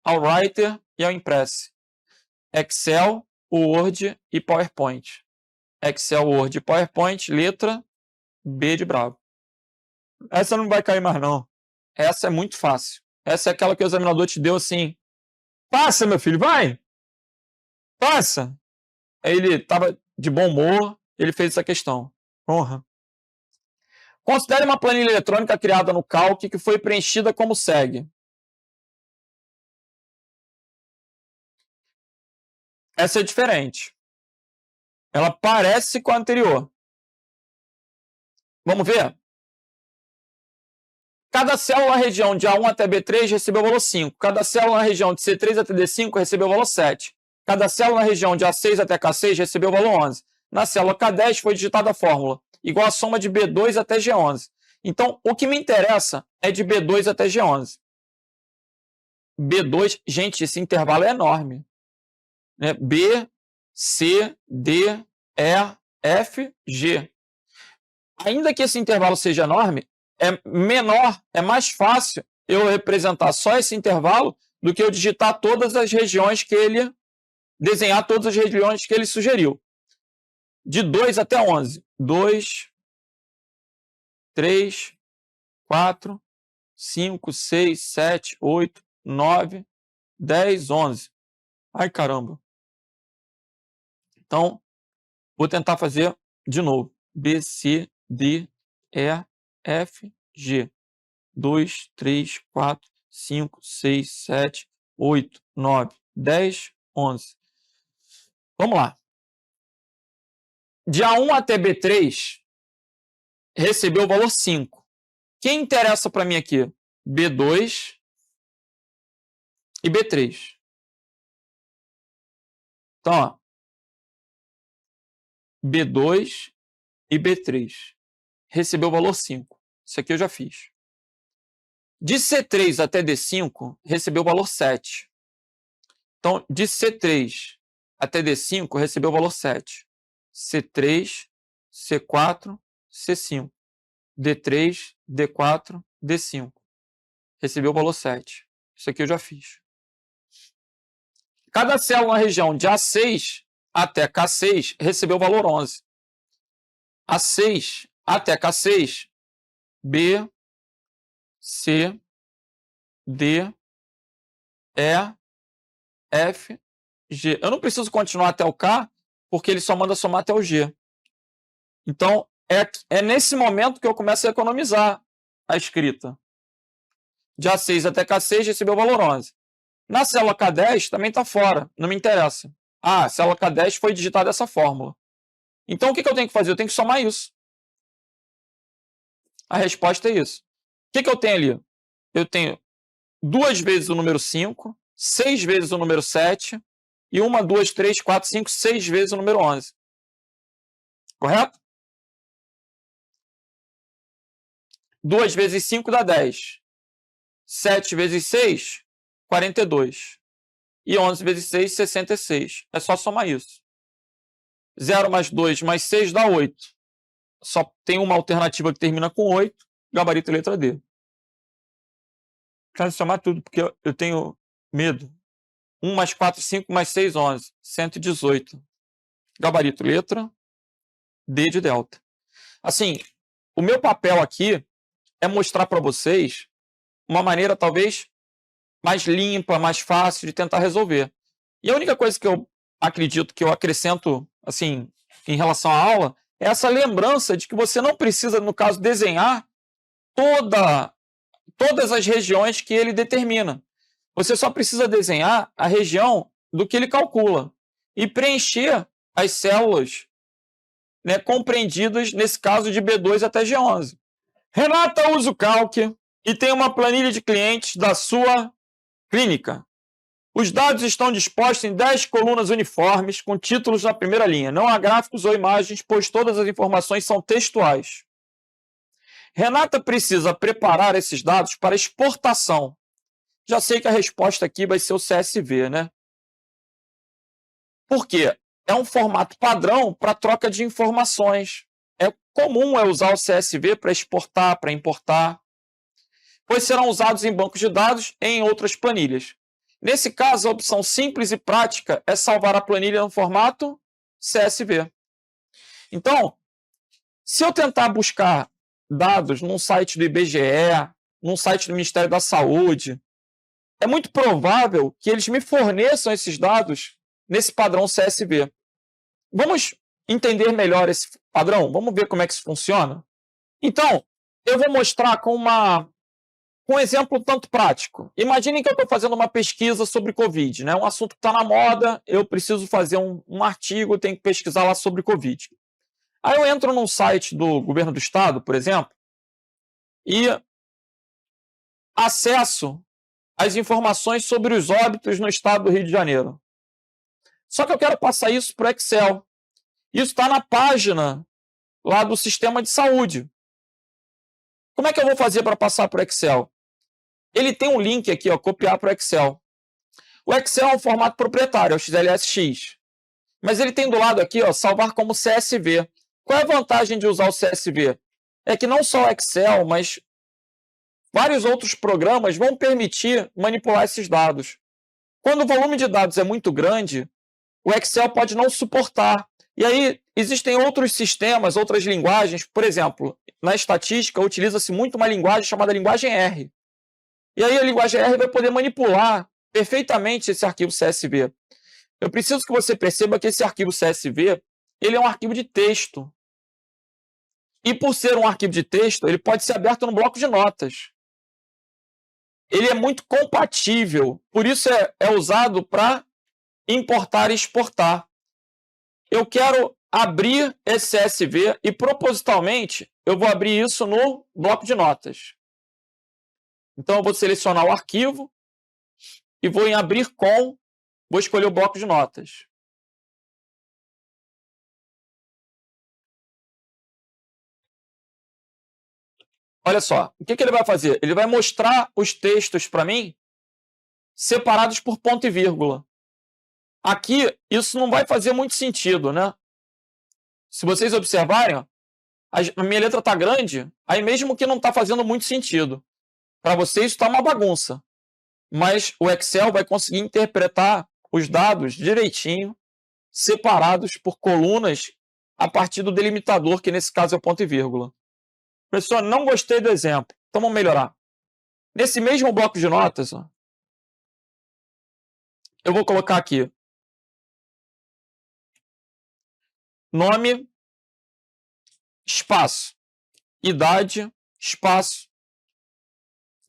ao Writer e ao Impress. Excel, Word e PowerPoint. Excel, Word e PowerPoint, letra B de bravo. Essa não vai cair mais, não. Essa é muito fácil. Essa é aquela que o examinador te deu assim. Passa, meu filho, vai! Passa! Aí ele estava de bom humor, ele fez essa questão. Honra. Considere uma planilha eletrônica criada no Calc que foi preenchida como segue. Essa é diferente. Ela parece com a anterior. Vamos ver? Cada célula na região de A1 até B3 recebeu o valor 5. Cada célula na região de C3 até D5 recebeu o valor 7. Cada célula na região de A6 até K6 recebeu o valor 11. Na célula K10 foi digitada a fórmula, igual a soma de B2 até G11. Então, o que me interessa é de B2 até G11. B2, gente, esse intervalo é enorme. B, C, D, E, F, G. Ainda que esse intervalo seja enorme, é menor, é mais fácil eu representar só esse intervalo do que eu digitar todas as regiões que ele... desenhar todas as regiões que ele sugeriu. De 2 até 11. 2, 3, 4, 5, 6, 7, 8, 9, 10, 11. Ai, caramba. Então, vou tentar fazer de novo. B, C, D, E, F, G. 2, 3, 4, 5, 6, 7, 8, 9, 10, 11. Vamos lá. De A1 até B3, recebeu o valor 5. Quem interessa para mim aqui? B2 e B3. Então, ó, B2 e B3. Recebeu o valor 5. Isso aqui eu já fiz. De C3 até D5, recebeu o valor 7. Então, de C3 até D5, recebeu o valor 7. C3, C4, C5. D3, D4, D5. Recebeu o valor 7. Isso aqui eu já fiz. Cada célula na região de A6 até K6 recebeu o valor 11. A6 até K6, B, C, D, E, F, G. Eu não preciso continuar até o K, porque ele só manda somar até o G. Então, é nesse momento que eu começo a economizar a escrita. De A6 até K6 recebeu o valor 11. Na célula K10 também está fora, não me interessa. Ah, a célula K10 foi digitada essa fórmula. Então, o que eu tenho que fazer? Eu tenho que somar isso. A resposta é isso. O que eu tenho ali? Eu tenho 2 vezes o número 5, 6 vezes o número 7 e 1, 2, 3, 4, 5, 6 vezes o número 11. Correto? 2 vezes 5 dá 10. 7 vezes 6, 42. E 11 vezes 6, 66. É só somar isso. 0 mais 2 mais 6 dá 8. Só tem uma alternativa que termina com 8, gabarito letra D. Quero somar tudo, porque eu tenho medo. 1 mais 4, 5 mais 6, 11. 118. Gabarito letra D de delta. Assim, o meu papel aqui é mostrar para vocês uma maneira talvez mais limpa, mais fácil de tentar resolver. E a única coisa que eu acredito que eu acrescento assim, em relação à aula é essa lembrança de que você não precisa, no caso, desenhar todas as regiões que ele determina. Você só precisa desenhar a região do que ele calcula e preencher as células, né, compreendidas, nesse caso, de B2 até G11. Renata usa o Calc e tem uma planilha de clientes da sua clínica. Os dados estão dispostos em 10 colunas uniformes, com títulos na primeira linha. Não há gráficos ou imagens, pois todas as informações são textuais. Renata precisa preparar esses dados para exportação. Já sei que a resposta aqui vai ser o CSV, né? Por quê? É um formato padrão para troca de informações. é comum usar o CSV para exportar, para importar, pois serão usados em bancos de dados e em outras planilhas. Nesse caso, a opção simples e prática é salvar a planilha no formato CSV. Então, se eu tentar buscar dados num site do IBGE, num site do Ministério da Saúde, é muito provável que eles me forneçam esses dados nesse padrão CSV. Vamos entender melhor esse padrão? Vamos ver como é que isso funciona? Então, eu vou mostrar com um exemplo tanto prático. Imaginem que eu estou fazendo uma pesquisa sobre Covid, né? Um assunto que está na moda, eu preciso fazer um artigo, tenho que pesquisar lá sobre Covid. Aí eu entro num site do governo do estado, por exemplo, e acesso as informações sobre os óbitos no estado do Rio de Janeiro. Só que eu quero passar isso para o Excel. Isso está na página lá do sistema de saúde. Como é que eu vou fazer para passar para o Excel? Ele tem um link aqui, ó, copiar para o Excel. O Excel é um formato proprietário, é o XLSX. Mas ele tem do lado aqui, ó, salvar como CSV. Qual é a vantagem de usar o CSV? É que não só o Excel, mas vários outros programas vão permitir manipular esses dados. Quando o volume de dados é muito grande, o Excel pode não suportar. E aí existem outros sistemas, outras linguagens. Por exemplo, na estatística utiliza-se muito uma linguagem chamada linguagem R. E aí a linguagem R vai poder manipular perfeitamente esse arquivo CSV. Eu preciso que você perceba que esse arquivo CSV ele é um arquivo de texto. E por ser um arquivo de texto, ele pode ser aberto no bloco de notas. Ele é muito compatível, por isso é usado para importar e exportar. Eu quero abrir esse CSV e, propositalmente, eu vou abrir isso no bloco de notas. Então, eu vou selecionar o arquivo e vou em abrir com, vou escolher o bloco de notas. Olha só, o que ele vai fazer? Ele vai mostrar os textos para mim separados por ponto e vírgula. Aqui, isso não vai fazer muito sentido, né? Se vocês observarem, ó, a minha letra está grande, aí mesmo que não está fazendo muito sentido. Para vocês está uma bagunça. Mas o Excel vai conseguir interpretar os dados direitinho, separados por colunas, a partir do delimitador, que nesse caso é o ponto e vírgula. Professor, não gostei do exemplo. Então vamos melhorar. Nesse mesmo bloco de notas, ó, eu vou colocar aqui nome, espaço, idade, espaço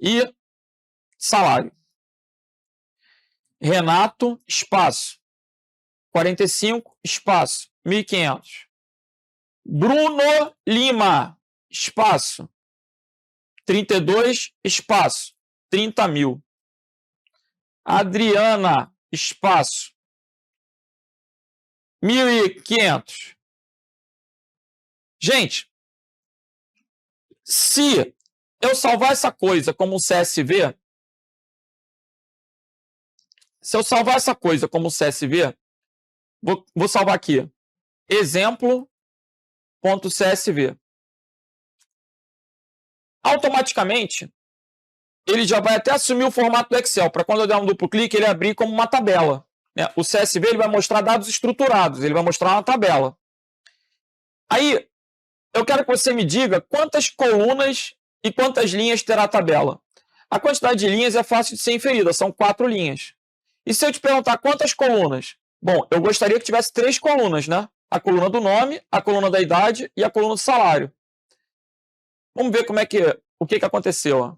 e salário. Renato, espaço, 45, espaço, 1.500. Bruno Lima, espaço, 32, espaço, 30.000. Adriana, espaço, 1.500. Gente, se eu salvar essa coisa como um CSV, vou salvar aqui, exemplo.csv. Automaticamente, ele já vai até assumir o formato do Excel, para quando eu der um duplo clique, ele abrir como uma tabela. Né? O CSV ele vai mostrar dados estruturados, ele vai mostrar uma tabela. Aí, eu quero que você me diga quantas colunas e quantas linhas terá a tabela. A quantidade de linhas é fácil de ser inferida, são 4 linhas. E se eu te perguntar quantas colunas? Bom, eu gostaria que tivesse 3 colunas, né? A coluna do nome, a coluna da idade e a coluna do salário. Vamos ver o que aconteceu. Ó.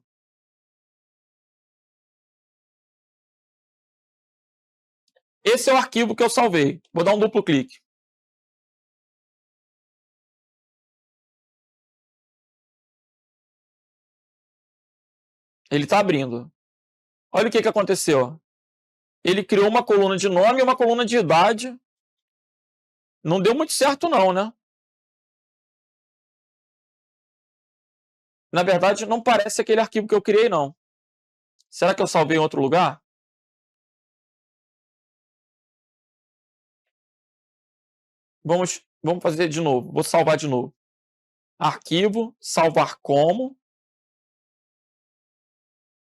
Esse é o arquivo que eu salvei. Vou dar um duplo clique. Ele está abrindo. Olha o que aconteceu. Ele criou uma coluna de nome e uma coluna de idade. Não deu muito certo não, né? Na verdade, não parece aquele arquivo que eu criei, não. Será que eu salvei em outro lugar? Vamos fazer de novo. Vou salvar de novo. arquivo, salvar como.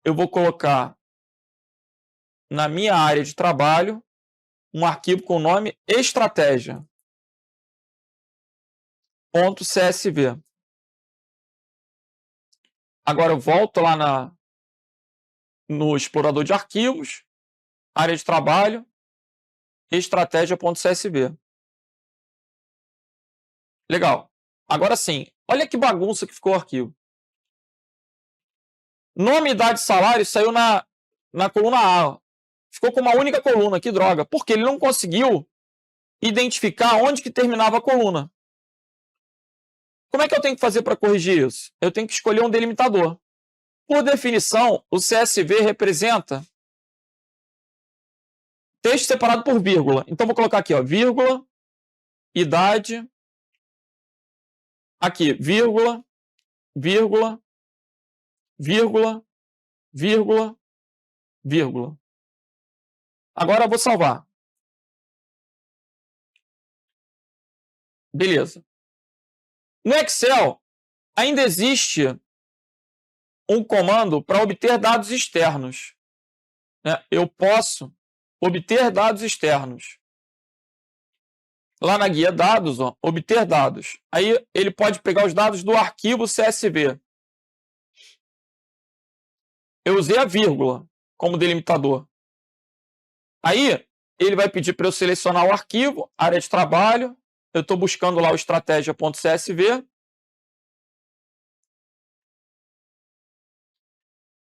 Eu vou colocar na minha área de trabalho um arquivo com o nome estratégia.csv. Agora eu volto lá no explorador de arquivos, área de trabalho, estratégia.csv. Legal. Agora sim, olha que bagunça que ficou o arquivo. Nome, idade e salário saiu na coluna A. Ficou com uma única coluna, que droga. Porque ele não conseguiu identificar onde que terminava a coluna. Como é que eu tenho que fazer para corrigir isso? Eu tenho que escolher um delimitador. Por definição, o CSV representa texto separado por vírgula. Então, vou colocar aqui, ó, vírgula, idade, aqui, vírgula, vírgula, vírgula, vírgula, vírgula. Agora eu vou salvar. Beleza. No Excel, ainda existe um comando para obter dados externos. Eu posso obter dados externos. Lá na guia dados, ó, obter dados. Aí ele pode pegar os dados do arquivo CSV. Eu usei a vírgula como delimitador. Aí ele vai pedir para eu selecionar o arquivo, área de trabalho. Eu estou buscando lá o estratégia.csv.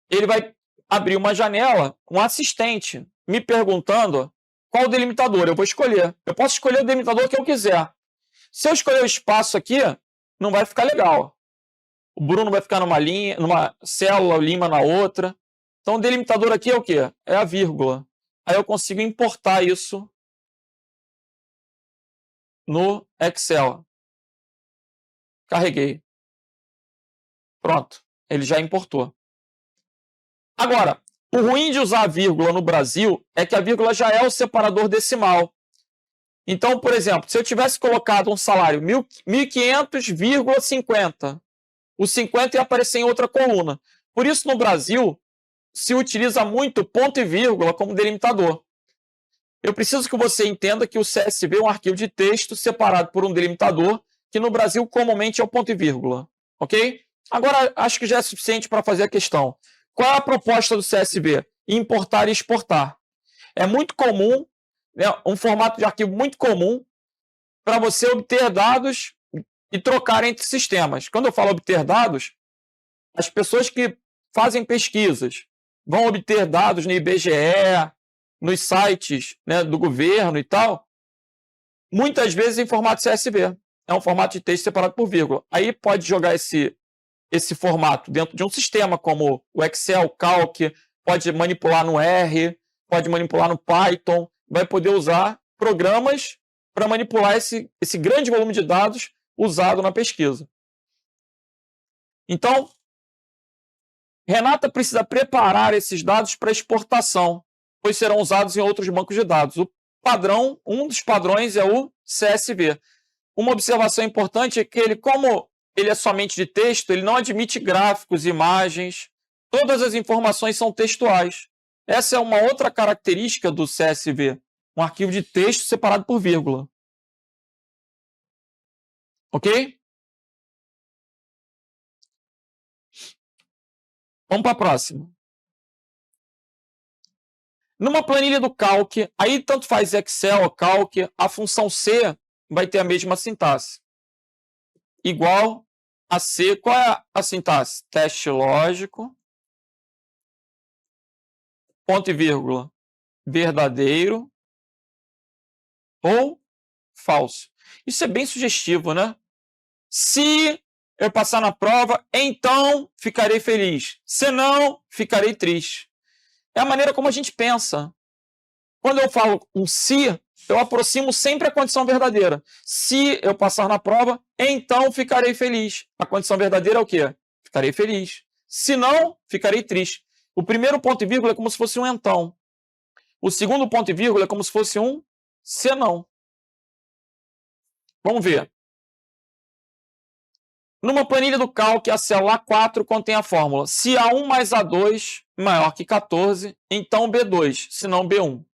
Ele vai abrir uma janela, um assistente, me perguntando qual o delimitador. Eu vou escolher. Eu posso escolher o delimitador que eu quiser. Se eu escolher o espaço aqui, não vai ficar legal. O Bruno vai ficar numa linha, numa célula, o Lima na outra. Então, o delimitador aqui é o quê? É a vírgula. Aí eu consigo importar isso no Excel. Carreguei. Pronto. Ele já importou. Agora, o ruim de usar a vírgula no Brasil é que a vírgula já é o separador decimal. Então, por exemplo, se eu tivesse colocado um salário 1.500,50, o 50 ia aparecer em outra coluna. Por isso, no Brasil, se utiliza muito ponto e vírgula como delimitador. Eu preciso que você entenda que o CSV é um arquivo de texto separado por um delimitador, que no Brasil comumente é o ponto e vírgula. Ok? Agora, acho que já é suficiente para fazer a questão. Qual é a proposta do CSV? Importar e exportar. É muito comum, né, um formato de arquivo muito comum para você obter dados e trocar entre sistemas. Quando eu falo obter dados, as pessoas que fazem pesquisas vão obter dados no IBGE, nos sites, né, do governo e tal, muitas vezes em formato CSV. É um formato de texto separado por vírgula. Aí pode jogar esse formato dentro de um sistema como o Excel, o Calc, pode manipular no R, pode manipular no Python, vai poder usar programas para manipular esse grande volume de dados usado na pesquisa. Então, Renata precisa preparar esses dados para exportação, pois serão usados em outros bancos de dados. O padrão, um dos padrões é o CSV. Uma observação importante é que como ele é somente de texto, ele não admite gráficos, imagens, todas as informações são textuais. Essa é uma outra característica do CSV, um arquivo de texto separado por vírgula. Ok? Vamos para a próxima. Numa planilha do Calc, aí tanto faz Excel ou Calc, a função C vai ter a mesma sintaxe. Igual a C. Qual é a sintaxe? Teste lógico, ponto e vírgula, verdadeiro ou falso. Isso é bem sugestivo, né? Se eu passar na prova, então ficarei feliz. Se não, ficarei triste. É a maneira como a gente pensa. Quando eu falo um se, eu aproximo sempre a condição verdadeira. Se eu passar na prova, então ficarei feliz. A condição verdadeira é o quê? Ficarei feliz. Se não, ficarei triste. O primeiro ponto e vírgula é como se fosse um então. O segundo ponto e vírgula é como se fosse um se não. Vamos ver. Numa planilha do Calc, a célula A4 contém a fórmula: se A1 mais A2 maior que 14, então B2, se não B1.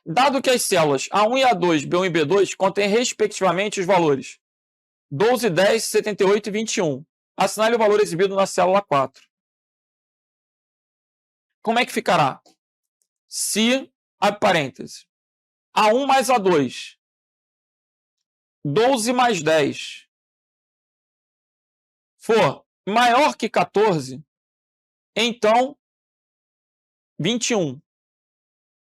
Dado que as células A1 e A2, B1 e B2 contêm respectivamente os valores 12, 10, 78 e 21, assinale o valor exibido na célula 4. Como é que ficará? Se, abre parênteses, A1 mais A2, 12 mais 10, for maior que 14, então 21,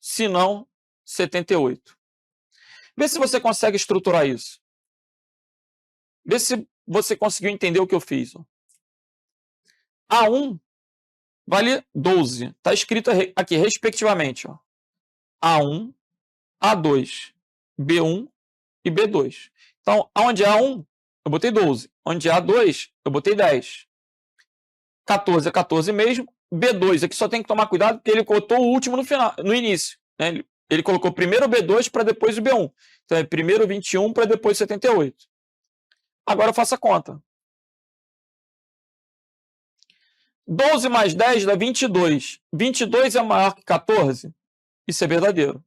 se não 78. Vê se você consegue estruturar isso. Vê se você conseguiu entender o que eu fiz. A1 vale 12. Está escrito aqui, respectivamente. Ó. A1, A2, B1 e B2. Então, onde é A1, eu botei 12. Onde é A2, eu botei 10. 14 é 14 mesmo. B2, aqui só tem que tomar cuidado porque ele colocou o último no final, no início. Né? Ele colocou primeiro o B2 para depois o B1. Então, é primeiro 21 para depois 78. Agora faça a conta. 12 mais 10 dá 22. 22 é maior que 14? Isso é verdadeiro.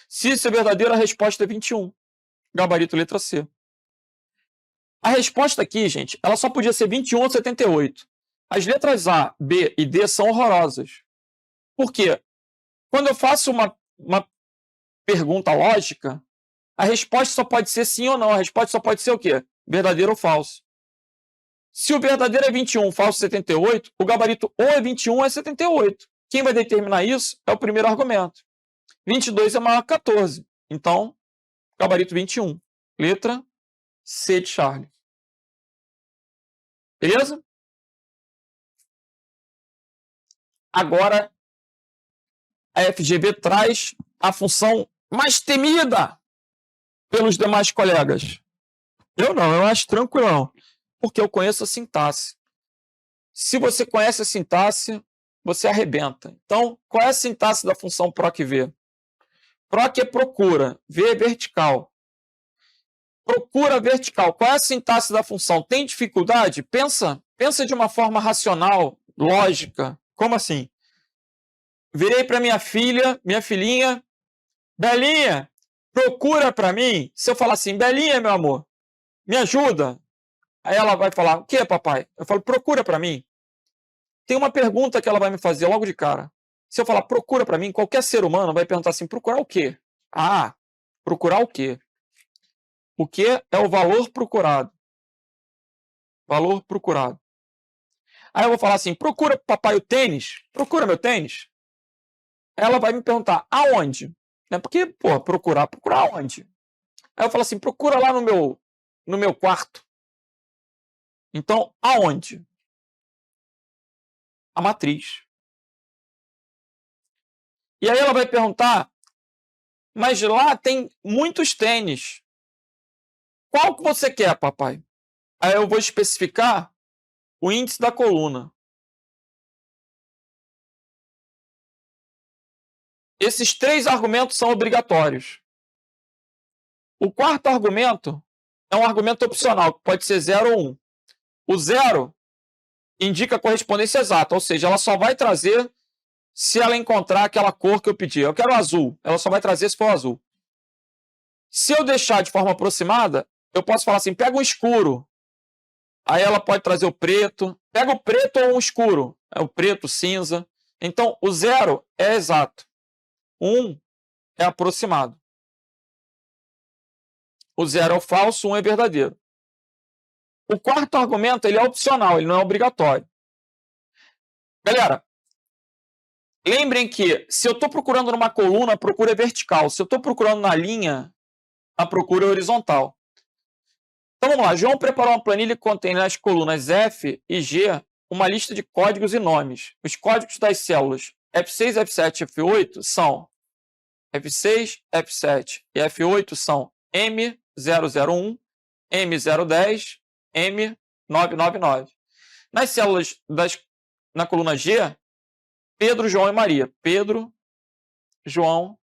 Se isso é verdadeiro, a resposta é 21. Gabarito letra C. A resposta aqui, gente, ela só podia ser 21 ou 78. As letras A, B e D são horrorosas. Por quê? Quando eu faço uma pergunta lógica, a resposta só pode ser sim ou não. A resposta só pode ser o quê? Verdadeiro ou falso. Se o verdadeiro é 21, o falso 78, o gabarito ou é 21 ou é 78. Quem vai determinar isso é o primeiro argumento. 22 é maior que 14. Então, gabarito 21. Letra C de Charlie. Beleza? Agora, a FGV traz a função mais temida pelos demais colegas. Eu acho tranquilão, porque eu conheço a sintaxe. Se você conhece a sintaxe, você arrebenta. Então, qual é a sintaxe da função proc-v? Proc é procura, v é vertical. Procura vertical. Qual é a sintaxe da função? Tem dificuldade? Pensa de uma forma racional, lógica. Como assim? Virei para minha filhinha, Belinha, procura para mim. Se eu falar assim, Belinha, meu amor, me ajuda. Aí ela vai falar, o que, papai? Eu falo, procura para mim. Tem uma pergunta que ela vai me fazer logo de cara. Se eu falar, procura para mim, qualquer ser humano vai perguntar assim, procurar o quê? Ah, procurar o quê? O que é o valor procurado? Valor procurado. Aí eu vou falar assim, procura, papai, o tênis. Procura meu tênis. Ela vai me perguntar, aonde? Porque, pô, procurar onde? Aí eu falo assim, procura lá no meu quarto. Então, aonde? A matriz. E aí ela vai perguntar, mas lá tem muitos tênis. Qual que você quer, papai? Aí eu vou especificar o índice da coluna. Esses 3 argumentos são obrigatórios. O quarto argumento é um argumento opcional, que pode ser 0 ou 1. O 0 indica a correspondência exata, ou seja, ela só vai trazer se ela encontrar aquela cor que eu pedi. Eu quero azul, ela só vai trazer se for azul. Se eu deixar de forma aproximada, eu posso falar assim, pega um escuro. Aí ela pode trazer o preto. Pega o preto ou um escuro. É o preto, cinza. Então, o 0 é exato. 1 é aproximado. O 0 é o falso, 1 é verdadeiro. O quarto argumento ele é opcional, ele não é obrigatório. Galera, lembrem que se eu estou procurando numa coluna, a procura é vertical. Se eu estou procurando na linha, a procura é horizontal. Então vamos lá, João preparou uma planilha que contém nas colunas F e G uma lista de códigos e nomes. Os códigos das células F6, F7 e F8 são F6, F7 e F8 são M001, M010, M999. Nas células na coluna G, Pedro, João e Maria. Pedro, João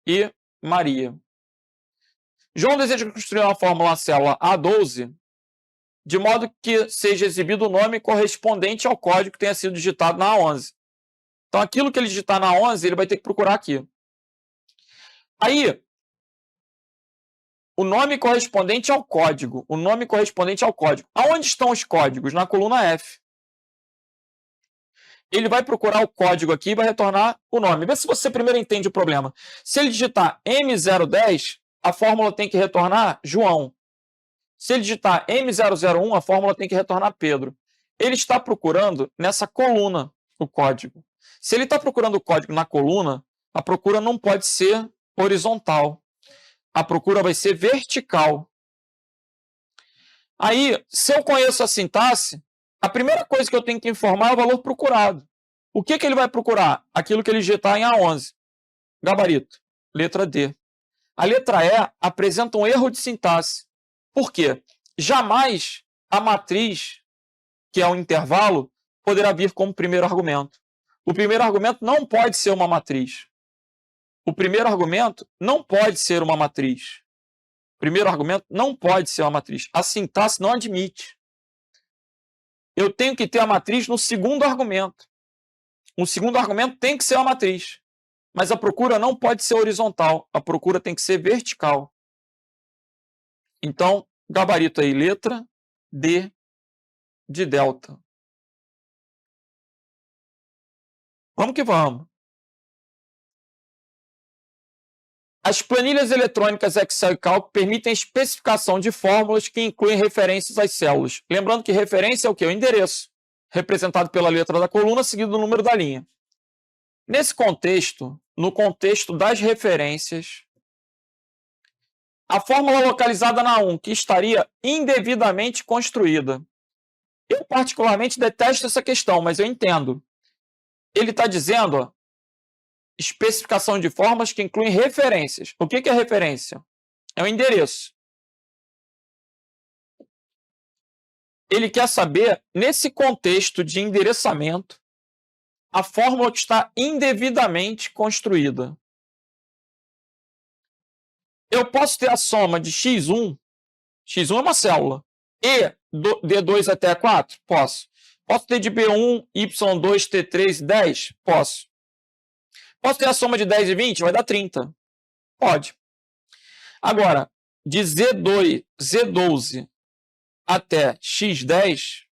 e Maria. João deseja construir uma fórmula na célula A12 de modo que seja exibido o nome correspondente ao código que tenha sido digitado na A11. Então, aquilo que ele digitar na A11, ele vai ter que procurar aqui. Aí, o nome correspondente ao código. O nome correspondente ao código. Aonde estão os códigos? Na coluna F. Ele vai procurar o código aqui e vai retornar o nome. Vê se você primeiro entende o problema. Se ele digitar M010, a fórmula tem que retornar João. Se ele digitar M001, a fórmula tem que retornar Pedro. Ele está procurando nessa coluna o código. Se ele está procurando o código na coluna, a procura não pode ser horizontal. A procura vai ser vertical. Aí, se eu conheço a sintaxe, a primeira coisa que eu tenho que informar é o valor procurado. O que ele vai procurar? Aquilo que ele digitar em A11. Gabarito. Letra D. A letra E apresenta um erro de sintaxe. Por quê? Jamais a matriz, que é um intervalo, poderá vir como primeiro argumento. O primeiro argumento não pode ser uma matriz. O primeiro argumento não pode ser uma matriz. O primeiro argumento não pode ser uma matriz. A sintaxe não admite. Eu tenho que ter a matriz no segundo argumento. O segundo argumento tem que ser uma matriz. Mas a procura não pode ser horizontal. A procura tem que ser vertical. Então, gabarito aí, letra D de delta. Vamos que vamos. As planilhas eletrônicas Excel e Calc permitem a especificação de fórmulas que incluem referências às células. Lembrando que referência é o quê? O endereço, representado pela letra da coluna, seguido do número da linha. Nesse contexto, no contexto das referências, a fórmula localizada na 1, que estaria indevidamente construída. Eu particularmente detesto essa questão, mas eu entendo. Ele está dizendo, ó, especificação de formas que incluem referências. O que é referência? É o endereço. Ele quer saber, nesse contexto de endereçamento, a fórmula que está indevidamente construída. Eu posso ter a soma de x1 é uma célula, e D2 até 4? Posso. Posso ter de B1, Y2, T3, 10? Posso. Posso ter a soma de 10 e 20? Vai dar 30. Pode. Agora, de Z12 até X10,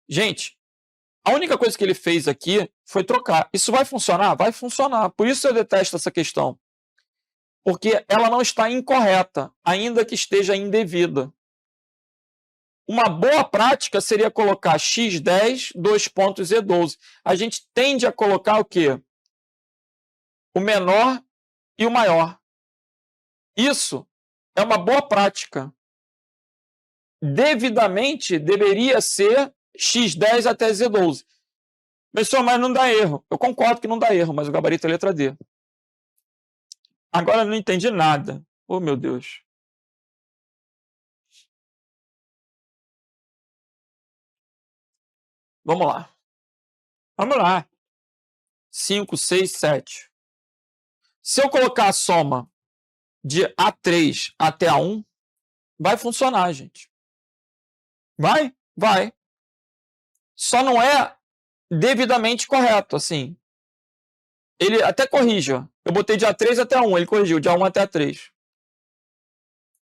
gente, a única coisa que ele fez aqui foi trocar. Isso vai funcionar? Vai funcionar. Por isso eu detesto essa questão. Porque ela não está incorreta, ainda que esteja indevida. Uma boa prática seria colocar x10, 2 pontos Z12. A gente tende a colocar o quê? O menor e o maior. Isso é uma boa prática. Devidamente, deveria ser x10 até Z12. Pessoal, mas não dá erro. Eu concordo que não dá erro, mas o gabarito é letra D. Agora eu não entendi nada. Oh, meu Deus. Vamos lá. Vamos lá. 5, 6, 7. Se eu colocar a soma de A3 até A1, vai funcionar, gente. Vai? Vai. Só não é devidamente correto, assim. Ele até corrige, ó. Eu botei de A3 até A1, ele corrigiu, de A1 até A3.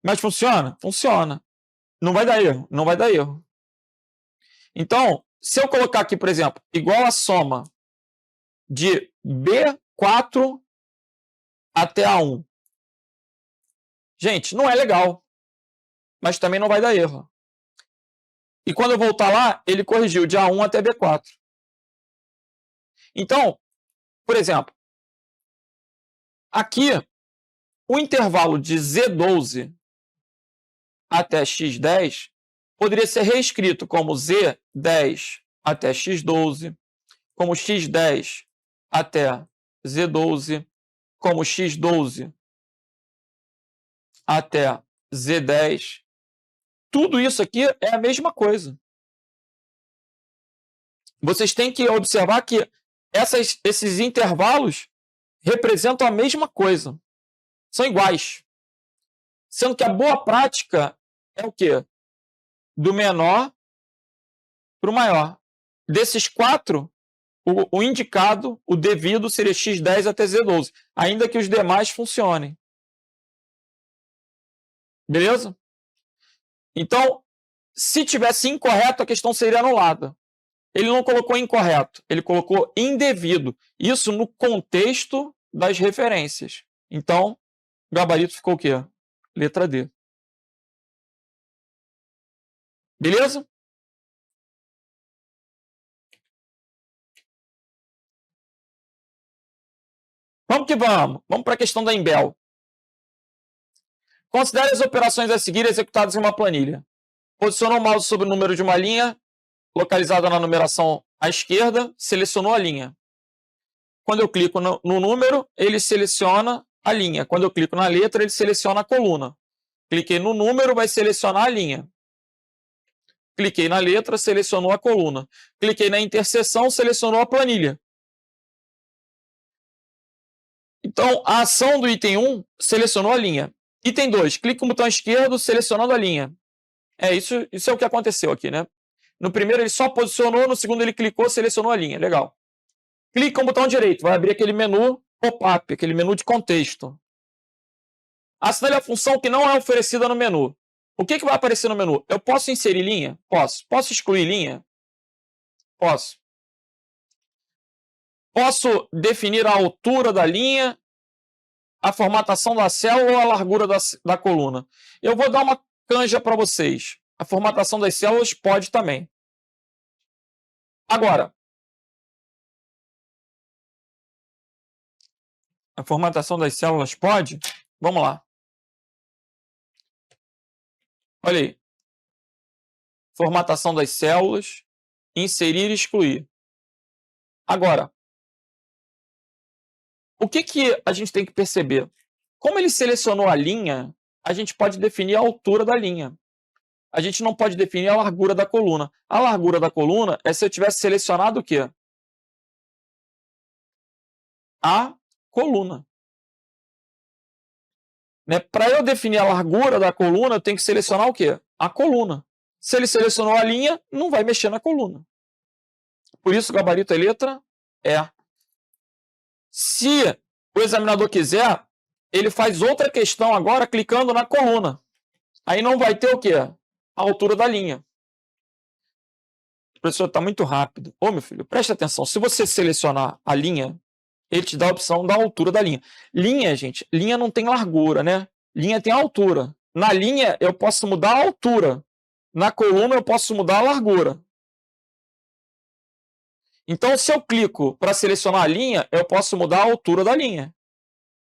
Mas funciona? Funciona. Não vai dar erro, não vai dar erro. Então, se eu colocar aqui, por exemplo, igual a soma de B4 até A1. Gente, não é legal. Mas também não vai dar erro. E quando eu voltar lá, ele corrigiu de A1 até B4. Então, por exemplo, aqui, o intervalo de Z12 até X10 poderia ser reescrito como Z10 até X12, como X10 até Z12, como X12 até Z10. Tudo isso aqui é a mesma coisa. Vocês têm que observar que esses intervalos representam a mesma coisa. São iguais. Sendo que a boa prática é o quê? Do menor para o maior. Desses 4, o indicado, o devido, seria x10 até z12, ainda que os demais funcionem. Beleza? Então, se tivesse incorreto, a questão seria anulada. Ele não colocou incorreto, ele colocou indevido. Isso no contexto das referências. Então, o gabarito ficou o quê? Letra D. Beleza? Vamos que vamos. Vamos para a questão da Embel. Considere as operações a seguir executadas em uma planilha. Posicionou o mouse sobre o número de uma linha, localizada na numeração à esquerda, selecionou a linha. Quando eu clico no número, ele seleciona a linha. Quando eu clico na letra, ele seleciona a coluna. Cliquei no número, vai selecionar a linha. Cliquei na letra, selecionou a coluna. Cliquei na interseção, selecionou a planilha. Então, a ação do item 1 selecionou a linha. Item 2, clique com o botão esquerdo, selecionando a linha. Isso é o que aconteceu aqui, né? No primeiro ele só posicionou, no segundo ele clicou, selecionou a linha. Legal. Clique com o botão direito, vai abrir aquele menu pop-up, aquele menu de contexto. Assinale a função que não é oferecida no menu. O que vai aparecer no menu? Eu posso inserir linha? Posso. Posso excluir linha? Posso. Posso definir a altura da linha, a formatação da célula ou a largura da coluna? Eu vou dar uma canja para vocês. A formatação das células pode também. Agora, a formatação das células pode? Vamos lá. Olha aí. Formatação das células, inserir e excluir. Agora, o que a gente tem que perceber? Como ele selecionou a linha, a gente pode definir a altura da linha. A gente não pode definir a largura da coluna. A largura da coluna é se eu tivesse selecionado o quê? A coluna. Né? Para eu definir a largura da coluna, eu tenho que selecionar o quê? A coluna. Se ele selecionou a linha, não vai mexer na coluna. Por isso, o gabarito é letra E. Se o examinador quiser, ele faz outra questão agora clicando na coluna. Aí não vai ter o quê? A altura da linha. O professor está muito rápido. Ô, meu filho, preste atenção. Se você selecionar a linha, ele te dá a opção da altura da linha. Linha, gente, linha não tem largura, né? Linha tem altura. Na linha, eu posso mudar a altura. Na coluna, eu posso mudar a largura. Então, se eu clico para selecionar a linha, eu posso mudar a altura da linha.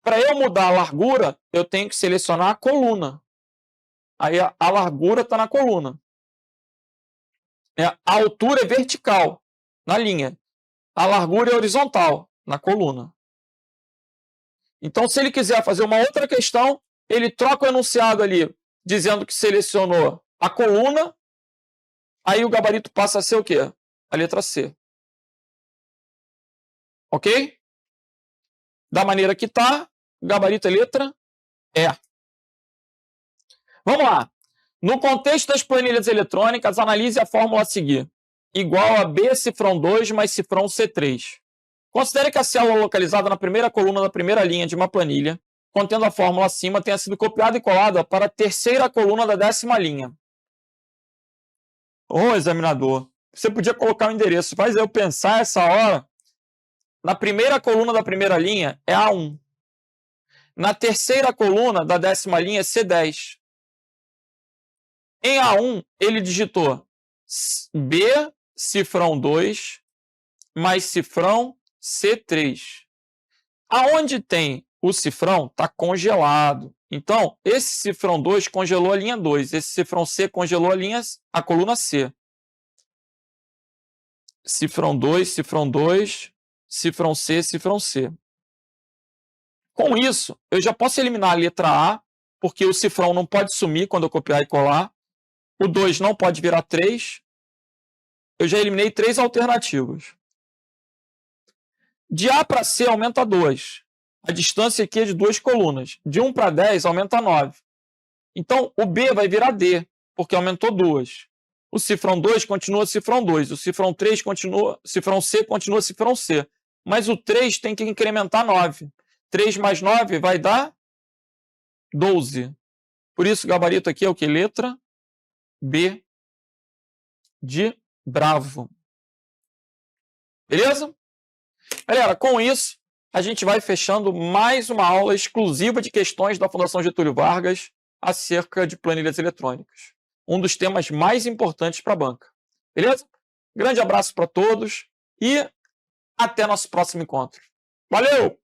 Para eu mudar a largura, eu tenho que selecionar a coluna. Aí a largura está na coluna. A altura é vertical, na linha. A largura é horizontal, na coluna. Então, se ele quiser fazer uma outra questão, ele troca o enunciado ali, dizendo que selecionou a coluna, aí o gabarito passa a ser o quê? A letra C. Ok? Da maneira que está, o gabarito é letra E. Vamos lá. No contexto das planilhas eletrônicas, analise a fórmula a seguir. Igual a B cifrão 2 mais cifrão C3. Considere que a célula localizada na primeira coluna da primeira linha de uma planilha, contendo a fórmula acima, tenha sido copiada e colada para a terceira coluna da 10ª linha. Ô, examinador, você podia colocar o endereço. Faz eu pensar essa hora. Na primeira coluna da primeira linha é A1. Na terceira coluna da 10ª linha é C10. Em A1, ele digitou B cifrão 2 mais cifrão C3. Aonde tem o cifrão, está congelado. Então, esse cifrão 2 congelou a linha 2. Esse cifrão C congelou a coluna C. Cifrão 2, cifrão 2, cifrão C, cifrão C. Com isso, eu já posso eliminar a letra A, porque o cifrão não pode sumir quando eu copiar e colar. O 2 não pode virar 3. Eu já eliminei 3 alternativas. De A para C aumenta 2. A distância aqui é de 2 colunas. De 1 para 10 aumenta 9. Então, o B vai virar D, porque aumentou 2. O cifrão 2 continua cifrão 2. O cifrão 3 continua, cifrão C continua cifrão C. Mas o 3 tem que incrementar 9. 3 mais 9 vai dar 12. Por isso, o gabarito aqui é o que? Letra B de bravo. Beleza? Galera, com isso, a gente vai fechando mais uma aula exclusiva de questões da Fundação Getúlio Vargas acerca de planilhas eletrônicas. Um dos temas mais importantes para a banca. Beleza? Grande abraço para todos e até nosso próximo encontro. Valeu!